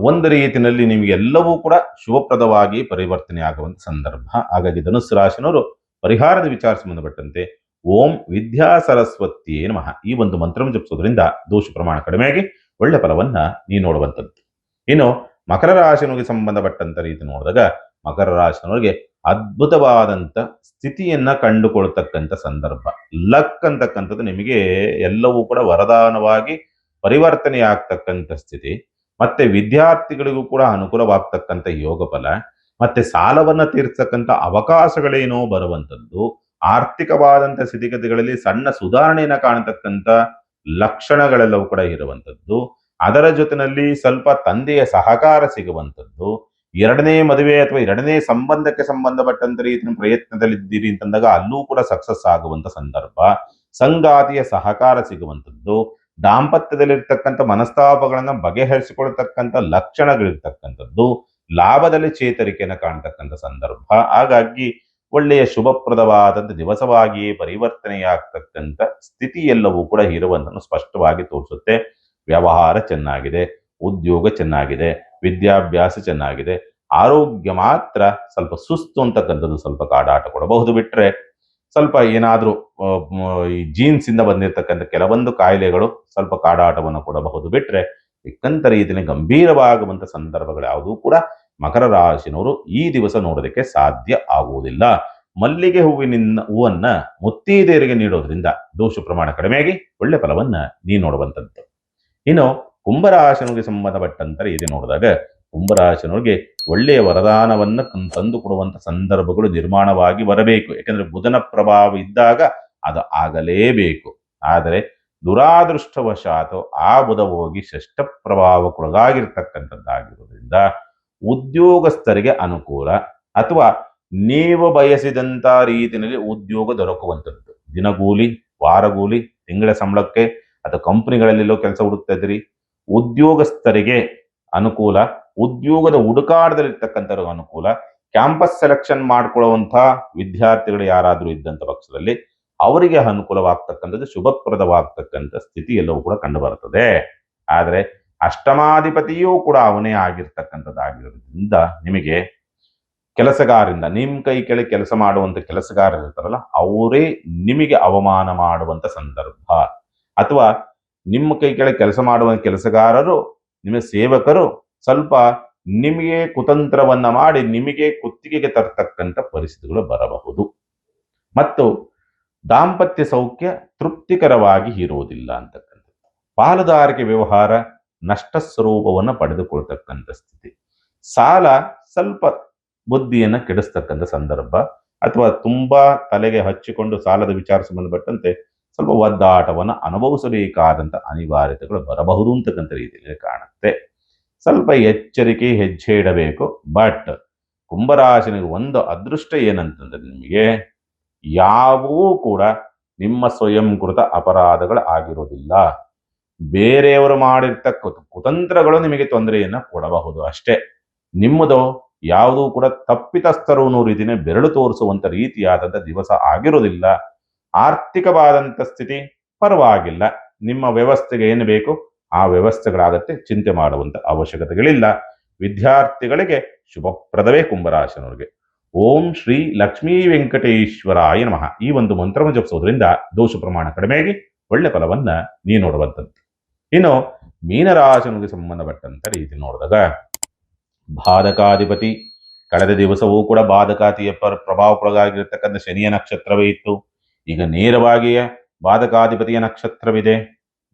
ಒಂದು ರೀತಿಯಲ್ಲಿ ನಿಮಗೆ ಎಲ್ಲವೂ ಕೂಡ ಶುಭಪ್ರದವಾಗಿ ಪರಿವರ್ತನೆ ಆಗುವಂತ ಸಂದರ್ಭ. ಹಾಗಾಗಿ ಧನುಸ್ಸು ರಾಶಿನವರು ಪರಿಹಾರದ ವಿಚಾರ ಸಂಬಂಧಪಟ್ಟಂತೆ ಓಂ ವಿದ್ಯಾ ಸರಸ್ವತಿಯೇ ನಮಃ ಈ ಒಂದು ಮಂತ್ರವನ್ನು ಜಪಿಸೋದ್ರಿಂದ ದೋಷ ಪ್ರಮಾಣ ಕಡಿಮೆಯಾಗಿ ಒಳ್ಳೆ ಫಲವನ್ನ ನೀವು ನೋಡುವಂಥದ್ದು. ಇನ್ನು ಮಕರ ರಾಶಿನವರಿಗೆ ಸಂಬಂಧಪಟ್ಟಂತ ರೀತಿ ನೋಡಿದಾಗ ಮಕರ ರಾಶಿನವರಿಗೆ ಅದ್ಭುತವಾದಂತ ಸ್ಥಿತಿಯನ್ನ ಕಂಡುಕೊಳ್ತಕ್ಕಂಥ ಸಂದರ್ಭ. ಲಕ್ ಅಂತಕ್ಕಂಥದ್ದು ನಿಮಗೆ ಎಲ್ಲವೂ ಕೂಡ ವರದಾನವಾಗಿ ಪರಿವರ್ತನೆ ಆಗ್ತಕ್ಕಂಥ ಸ್ಥಿತಿ, ಮತ್ತೆ ವಿದ್ಯಾರ್ಥಿಗಳಿಗೂ ಕೂಡ ಅನುಕೂಲವಾಗ್ತಕ್ಕಂಥ ಯೋಗ ಫಲ, ಮತ್ತೆ ಸಾಲವನ್ನ ತೀರ್ಸತಕ್ಕಂಥ ಅವಕಾಶಗಳೇನೋ ಬರುವಂಥದ್ದು, ಆರ್ಥಿಕವಾದಂಥ ಸ್ಥಿತಿಗತಿಗಳಲ್ಲಿ ಸಣ್ಣ ಸುಧಾರಣೆಯನ್ನ ಕಾಣತಕ್ಕಂಥ ಲಕ್ಷಣಗಳೆಲ್ಲವೂ ಕೂಡ ಇರುವಂಥದ್ದು. ಅದರ ಜೊತೆಯಲ್ಲಿ ಸ್ವಲ್ಪ ತಂದೆಯ ಸಹಕಾರ ಸಿಗುವಂಥದ್ದು. ಎರಡನೇ ಮದುವೆ ಅಥವಾ ಎರಡನೇ ಸಂಬಂಧಕ್ಕೆ ಸಂಬಂಧಪಟ್ಟಂತ ರೀತಿಯ ಪ್ರಯತ್ನದಲ್ಲಿದ್ದೀರಿ ಅಂತಂದಾಗ ಅಲ್ಲೂ ಕೂಡ ಸಕ್ಸಸ್ ಆಗುವಂತ ಸಂದರ್ಭ. ಸಂಗಾತಿಯ ಸಹಕಾರ ಸಿಗುವಂಥದ್ದು, ದಾಂಪತ್ಯದಲ್ಲಿರ್ತಕ್ಕಂಥ ಮನಸ್ತಾಪಗಳನ್ನ ಬಗೆಹರಿಸಿಕೊಳ್ತಕ್ಕಂಥ ಲಕ್ಷಣಗಳಿರ್ತಕ್ಕಂಥದ್ದು, ಲಾಭದಲ್ಲಿ ಚೇತರಿಕೆಯನ್ನು ಕಾಣತಕ್ಕಂಥ ಸಂದರ್ಭ. ಹಾಗಾಗಿ ಒಳ್ಳೆಯ ಶುಭಪ್ರದವಾದಂಥ ದಿವಸವಾಗಿಯೇ ಪರಿವರ್ತನೆಯಾಗ್ತಕ್ಕಂಥ ಸ್ಥಿತಿ ಎಲ್ಲವೂ ಕೂಡ ಇರುವಂತನ್ನು ಸ್ಪಷ್ಟವಾಗಿ ತೋರಿಸುತ್ತೆ. ವ್ಯವಹಾರ ಚೆನ್ನಾಗಿದೆ, ಉದ್ಯೋಗ ಚೆನ್ನಾಗಿದೆ, ವಿದ್ಯಾಭ್ಯಾಸ ಚೆನ್ನಾಗಿದೆ, ಆರೋಗ್ಯ ಮಾತ್ರ ಸ್ವಲ್ಪ ಸುಸ್ತು ಅಂತಕ್ಕಂಥದ್ದು ಸ್ವಲ್ಪ ಕಾಡಾಟ ಕೊಡಬಹುದು. ಬಿಟ್ರೆ ಸ್ವಲ್ಪ ಏನಾದರೂ ಈ ಜೀನ್ಸ್ ಇಂದ ಬಂದಿರತಕ್ಕಂಥ ಕೆಲವೊಂದು ಕಾಯಿಲೆಗಳು ಸ್ವಲ್ಪ ಕಾಡಾಟವನ್ನು ಕೊಡಬಹುದು. ಬಿಟ್ರೆ ಏಕಂತ ರೀತಿಯಲ್ಲಿ ಗಂಭೀರವಾಗುವಂತ ಸಂದರ್ಭಗಳು ಯಾವುದೂ ಕೂಡ ಮಕರ ರಾಶಿನವರು ಈ ದಿವಸ ನೋಡೋದಕ್ಕೆ ಸಾಧ್ಯ ಆಗುವುದಿಲ್ಲ. ಮಲ್ಲಿಗೆ ಹೂವನ್ನ ಮುತ್ತೈದೆಯರಿಗೆ ನೀಡೋದ್ರಿಂದ ದೋಷ ಪ್ರಮಾಣ ಕಡಿಮೆಯಾಗಿ ಒಳ್ಳೆ ಫಲವನ್ನ ನೀ ನೋಡುವಂಥದ್ದು. ಇನ್ನು ಕುಂಭರಾಶಿನಿಗೆ ಸಂಬಂಧಪಟ್ಟಂತೆ ಇದು ನೋಡಿದಾಗ ಕುಂಭರಾಶಿನವ್ರಿಗೆ ಒಳ್ಳೆಯ ವರದಾನವನ್ನ ತಂದು ಕೊಡುವಂತ ಸಂದರ್ಭಗಳು ನಿರ್ಮಾಣವಾಗಿ ಬರಬೇಕು. ಯಾಕಂದ್ರೆ ಬುಧನ ಪ್ರಭಾವ ಇದ್ದಾಗ ಅದು ಆಗಲೇಬೇಕು. ಆದರೆ ದುರಾದೃಷ್ಟವಶಾತ್ ಆ ಬುಧ ಹೋಗಿ ಷಷ್ಠ ಪ್ರಭಾವಕ್ಕೊಳಗಾಗಿರ್ತಕ್ಕಂಥದ್ದಾಗಿರೋದ್ರಿಂದ ಉದ್ಯೋಗಸ್ಥರಿಗೆ ಅನುಕೂಲ ಅಥವಾ ನೀವು ಬಯಸಿದಂತ ರೀತಿಯಲ್ಲಿ ಉದ್ಯೋಗ ದೊರಕುವಂಥದ್ದು. ದಿನಗೂಲಿ, ವಾರಗೂಲಿ, ತಿಂಗಳ ಸಂಬಳಕ್ಕೆ ಅಥವಾ ಕಂಪನಿಗಳಲ್ಲೆಲ್ಲೋ ಕೆಲಸ ಹುಡುಕ್ತಾ ಇದ್ರಿ, ಉದ್ಯೋಗಸ್ಥರಿಗೆ ಅನುಕೂಲ, ಉದ್ಯೋಗದ ಹುಡುಕಾಟದಲ್ಲಿರ್ತಕ್ಕಂಥವ್ರಿಗೆ ಅನುಕೂಲ, ಕ್ಯಾಂಪಸ್ ಸೆಲೆಕ್ಷನ್ ಮಾಡ್ಕೊಳ್ಳುವಂಥ ವಿದ್ಯಾರ್ಥಿಗಳು ಯಾರಾದರೂ ಇದ್ದಂಥ ಪಕ್ಷದಲ್ಲಿ ಅವರಿಗೆ ಅನುಕೂಲವಾಗ್ತಕ್ಕಂಥದ್ದು, ಶುಭಪ್ರದವಾಗ್ತಕ್ಕಂಥ ಸ್ಥಿತಿ ಎಲ್ಲವೂ ಕೂಡ ಕಂಡು ಬರುತ್ತದೆ. ಆದರೆ ಅಷ್ಟಮಾಧಿಪತಿಯೂ ಕೂಡ ಅವನೇ ಆಗಿರ್ತಕ್ಕಂಥದ್ದಾಗಿರೋದ್ರಿಂದ ನಿಮಗೆ ಕೆಲಸಗಾರರಿಂದ ನಿಮ್ಮ ಕೈ ಕೆಳಗೆ ಕೆಲಸ ಮಾಡುವಂತ ಕೆಲಸಗಾರರು ಇರ್ತಾರಲ್ಲ ಅವರೇ ನಿಮಗೆ ಅವಮಾನ ಮಾಡುವಂತ ಸಂದರ್ಭ, ಅಥವಾ ನಿಮ್ಮ ಕೈ ಕೆಳಗೆ ಕೆಲಸ ಮಾಡುವ ಕೆಲಸಗಾರರು ನಿಮ್ಮ ಸೇವಕರು ಸ್ವಲ್ಪ ನಿಮಗೆ ಕುತಂತ್ರವನ್ನ ಮಾಡಿ ನಿಮಗೆ ಕುತ್ತಿಗೆಗೆ ತರ್ತಕ್ಕಂಥ ಪರಿಸ್ಥಿತಿಗಳು ಬರಬಹುದು. ಮತ್ತು ದಾಂಪತ್ಯ ಸೌಖ್ಯ ತೃಪ್ತಿಕರವಾಗಿ ಇರುವುದಿಲ್ಲ ಅಂತಕ್ಕಂಥದ್ದು. ಪಾಲುದಾರಿಕೆ ವ್ಯವಹಾರ ನಷ್ಟ ಸ್ವರೂಪವನ್ನು ಪಡೆದುಕೊಳ್ತಕ್ಕಂಥ ಸ್ಥಿತಿ. ಸಾಲ ಸ್ವಲ್ಪ ಬುದ್ಧಿಯನ್ನ ಕೆಡಿಸ್ತಕ್ಕಂಥ ಸಂದರ್ಭ, ಅಥವಾ ತುಂಬಾ ತಲೆಗೆ ಹಚ್ಚಿಕೊಂಡು ಸಾಲದ ವಿಚಾರ ಸಂಬಂಧಪಟ್ಟಂತೆ ಸ್ವಲ್ಪ ಒದ್ದಾಟವನ್ನು ಅನುಭವಿಸಬೇಕಾದಂಥ ಅನಿವಾರ್ಯತೆಗಳು ಬರಬಹುದು ಅಂತಕ್ಕಂಥ ರೀತಿಯಲ್ಲಿ ಕಾಣುತ್ತೆ. ಸ್ವಲ್ಪ ಎಚ್ಚರಿಕೆ ಹೆಜ್ಜೆ ಇಡಬೇಕು. ಬಟ್ ಕುಂಭರಾಶಿನಿಗೆ ಒಂದು ಅದೃಷ್ಟ ಏನಂತಂದ್ರೆ ನಿಮಗೆ ಯಾವೂ ಕೂಡ ನಿಮ್ಮ ಸ್ವಯಂಕೃತ ಅಪರಾಧಗಳು ಆಗಿರೋದಿಲ್ಲ. ಬೇರೆಯವರು ಮಾಡಿರ್ತಕ್ಕ ಕುತಂತ್ರಗಳು ನಿಮಗೆ ತೊಂದರೆಯನ್ನ ಕೊಡಬಹುದು ಅಷ್ಟೇ. ನಿಮ್ಮದು ಯಾವುದೂ ಕೂಡ ತಪ್ಪಿತಸ್ಥರು ಅನ್ನೋ ರೀತಿನೇ ಬೆರಳು ತೋರಿಸುವಂತ ರೀತಿಯಾದಂಥ ದಿವಸ ಆಗಿರೋದಿಲ್ಲ. ಆರ್ಥಿಕವಾದಂಥ ಸ್ಥಿತಿ ಪರವಾಗಿಲ್ಲ, ನಿಮ್ಮ ವ್ಯವಸ್ಥೆಗೆ ಏನು ಬೇಕು ಆ ವ್ಯವಸ್ಥೆಗಳಾಗತ್ತೆ, ಚಿಂತೆ ಮಾಡುವಂತ ಅವಶ್ಯಕತೆಗಳಿಲ್ಲ. ವಿದ್ಯಾರ್ಥಿಗಳಿಗೆ ಶುಭಪ್ರದವೇ ಕುಂಭರಾಶಿನವರಿಗೆ. ಓಂ ಶ್ರೀ ಲಕ್ಷ್ಮೀ ವೆಂಕಟೇಶ್ವರಾಯ ನಮಃ ಈ ಒಂದು ಮಂತ್ರವನ್ನು ಜಪಿಸೋದ್ರಿಂದ ದೋಷ ಪ್ರಮಾಣ ಕಡಿಮೆಯಾಗಿ ಒಳ್ಳೆ ಫಲವನ್ನ ನೀ ನೋಡುವಂಥದ್ದು. ಇನ್ನು ಮೀನರಾಶಿನಿಗೆ ಸಂಬಂಧಪಟ್ಟಂತ ರೀತಿ ನೋಡಿದಾಗ ಬಾಧಕಾಧಿಪತಿ ಕಳೆದ ದಿವಸವೂ ಕೂಡ ಬಾಧಕಾತಿಯ ಪ್ರಭಾವಕ್ಕೊಳಗಾಗಿರ್ತಕ್ಕಂಥ ಶನಿಯ ನಕ್ಷತ್ರವೇ ಇತ್ತು. ಈಗ ನೇರವಾಗಿಯೇ ಬಾಧಕಾಧಿಪತಿಯ ನಕ್ಷತ್ರವಿದೆ.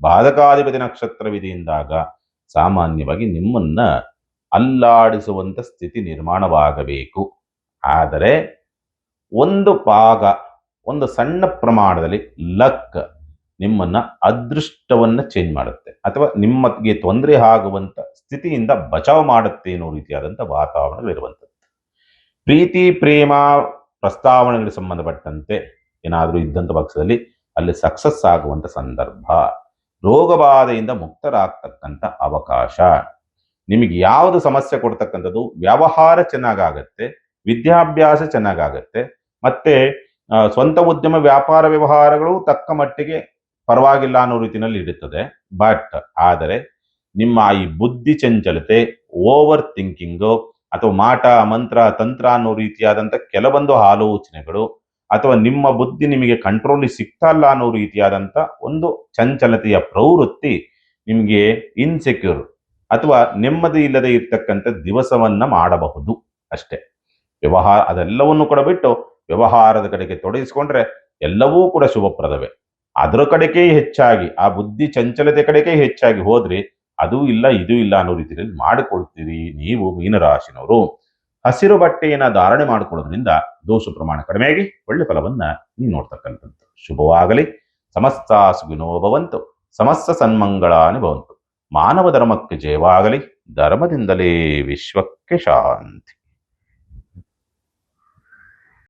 ಬಾಧಕಾಧಿಪತಿ ನಕ್ಷತ್ರವಿದೆ ಎಂದಾಗ ಸಾಮಾನ್ಯವಾಗಿ ನಿಮ್ಮನ್ನ ಅಲ್ಲಾಡಿಸುವಂತ ಸ್ಥಿತಿ ನಿರ್ಮಾಣವಾಗಬೇಕು. ಆದರೆ ಒಂದು ಭಾಗ, ಒಂದು ಸಣ್ಣ ಪ್ರಮಾಣದಲ್ಲಿ ಲಕ್ ನಿಮ್ಮನ್ನ ಅದೃಷ್ಟವನ್ನ ಚೇಂಜ್ ಮಾಡುತ್ತೆ, ಅಥವಾ ನಿಮಗೆ ತೊಂದರೆ ಆಗುವಂತ ಸ್ಥಿತಿಯಿಂದ ಬಚಾವ್ ಮಾಡುತ್ತೆ ಅನ್ನೋ ರೀತಿಯಾದಂಥ ವಾತಾವರಣವಿರುವಂಥದ್ದು. ಪ್ರೀತಿ ಪ್ರೇಮ ಪ್ರಸ್ತಾವನೆಗಳಿಗೆ ಸಂಬಂಧಪಟ್ಟಂತೆ ಏನಾದರೂ ಇದ್ದಂಥ ಪಕ್ಷದಲ್ಲಿ ಅಲ್ಲಿ ಸಕ್ಸಸ್ ಆಗುವಂತ ಸಂದರ್ಭ. ರೋಗ ಬಾಧೆಯಿಂದ ಮುಕ್ತರಾಗ್ತಕ್ಕಂಥ ಅವಕಾಶ. ನಿಮಗೆ ಯಾವುದು ಸಮಸ್ಯೆ ಕೊಡ್ತಕ್ಕಂಥದ್ದು, ವ್ಯವಹಾರ ಚೆನ್ನಾಗಾಗತ್ತೆ, ವಿದ್ಯಾಭ್ಯಾಸ ಚೆನ್ನಾಗಾಗತ್ತೆ, ಮತ್ತೆ ಸ್ವಂತ ಉದ್ಯಮ ವ್ಯಾಪಾರ ವ್ಯವಹಾರಗಳು ತಕ್ಕ ಮಟ್ಟಿಗೆ ಪರವಾಗಿಲ್ಲ ಅನ್ನೋ ರೀತಿಯಲ್ಲಿ ಇಡುತ್ತದೆ. ಬಟ್ ಆದರೆ ನಿಮ್ಮ ಈ ಬುದ್ಧಿ ಚಂಚಲತೆ, ಓವರ್ ಥಿಂಕಿಂಗು, ಅಥವಾ ಮಾಟ ಮಂತ್ರ ತಂತ್ರ ಅನ್ನೋ ರೀತಿಯಾದಂಥ ಕೆಲವೊಂದು ಆಲೋಚನೆಗಳು, ಅಥವಾ ನಿಮ್ಮ ಬುದ್ಧಿ ನಿಮಗೆ ಕಂಟ್ರೋಲ್ ಸಿಗ್ತಾ ಇಲ್ಲ ಅನ್ನೋ ರೀತಿಯಾದಂಥ ಒಂದು ಚಂಚಲತೆಯ ಪ್ರವೃತ್ತಿ ನಿಮಗೆ ಇನ್ಸೆಕ್ಯೂರ್ ಅಥವಾ ನೆಮ್ಮದಿ ಇಲ್ಲದೆ ಇರ್ತಕ್ಕಂಥ ದಿವಸವನ್ನ ಮಾಡಬಹುದು ಅಷ್ಟೇ. ವ್ಯವಹಾರ ಅದೆಲ್ಲವನ್ನು ಕೂಡ ಬಿಟ್ಟು ವ್ಯವಹಾರದ ಕಡೆಗೆ ತೊಡಗಿಸಿಕೊಂಡ್ರೆ ಎಲ್ಲವೂ ಕೂಡ ಶುಭಪ್ರದವೇ. ಅದರ ಕಡೆಗೆ ಹೆಚ್ಚಾಗಿ ಆ ಬುದ್ಧಿ ಚಂಚಲತೆ ಕಡೆಗೆ ಹೆಚ್ಚಾಗಿ ಹೋದ್ರಿ ಅದು ಇಲ್ಲ ಇದು ಇಲ್ಲ ಅನ್ನೋ ರೀತಿಯಲ್ಲಿ ಮಾಡಿಕೊಳ್ತೀರಿ ನೀವು ಮೀನರಾಶಿನವರು. ಹಸಿರು ಬಟ್ಟೆಯನ್ನ ಧಾರಣೆ ಮಾಡಿಕೊಳ್ಳೋದ್ರಿಂದ ದೋಷ ಪ್ರಮಾಣ ಕಡಿಮೆಯಾಗಿ ಒಳ್ಳೆ ಫಲವನ್ನ ನೀವು ನೋಡ್ತಕ್ಕಂಥದ್ದು. ಶುಭವಾಗಲಿ. ಸಮಸ್ತ ಸುಖಿನೋ ಭವಂತು, ಸಮಸ್ತ ಸನ್ಮಂಗಳಾನಿ ಭವಂತು. ಮಾನವ ಧರ್ಮಕ್ಕೆ ಜಯವಾಗಲಿ. ಧರ್ಮದಿಂದಲೇ ವಿಶ್ವಕ್ಕೆ ಶಾಂತಿ.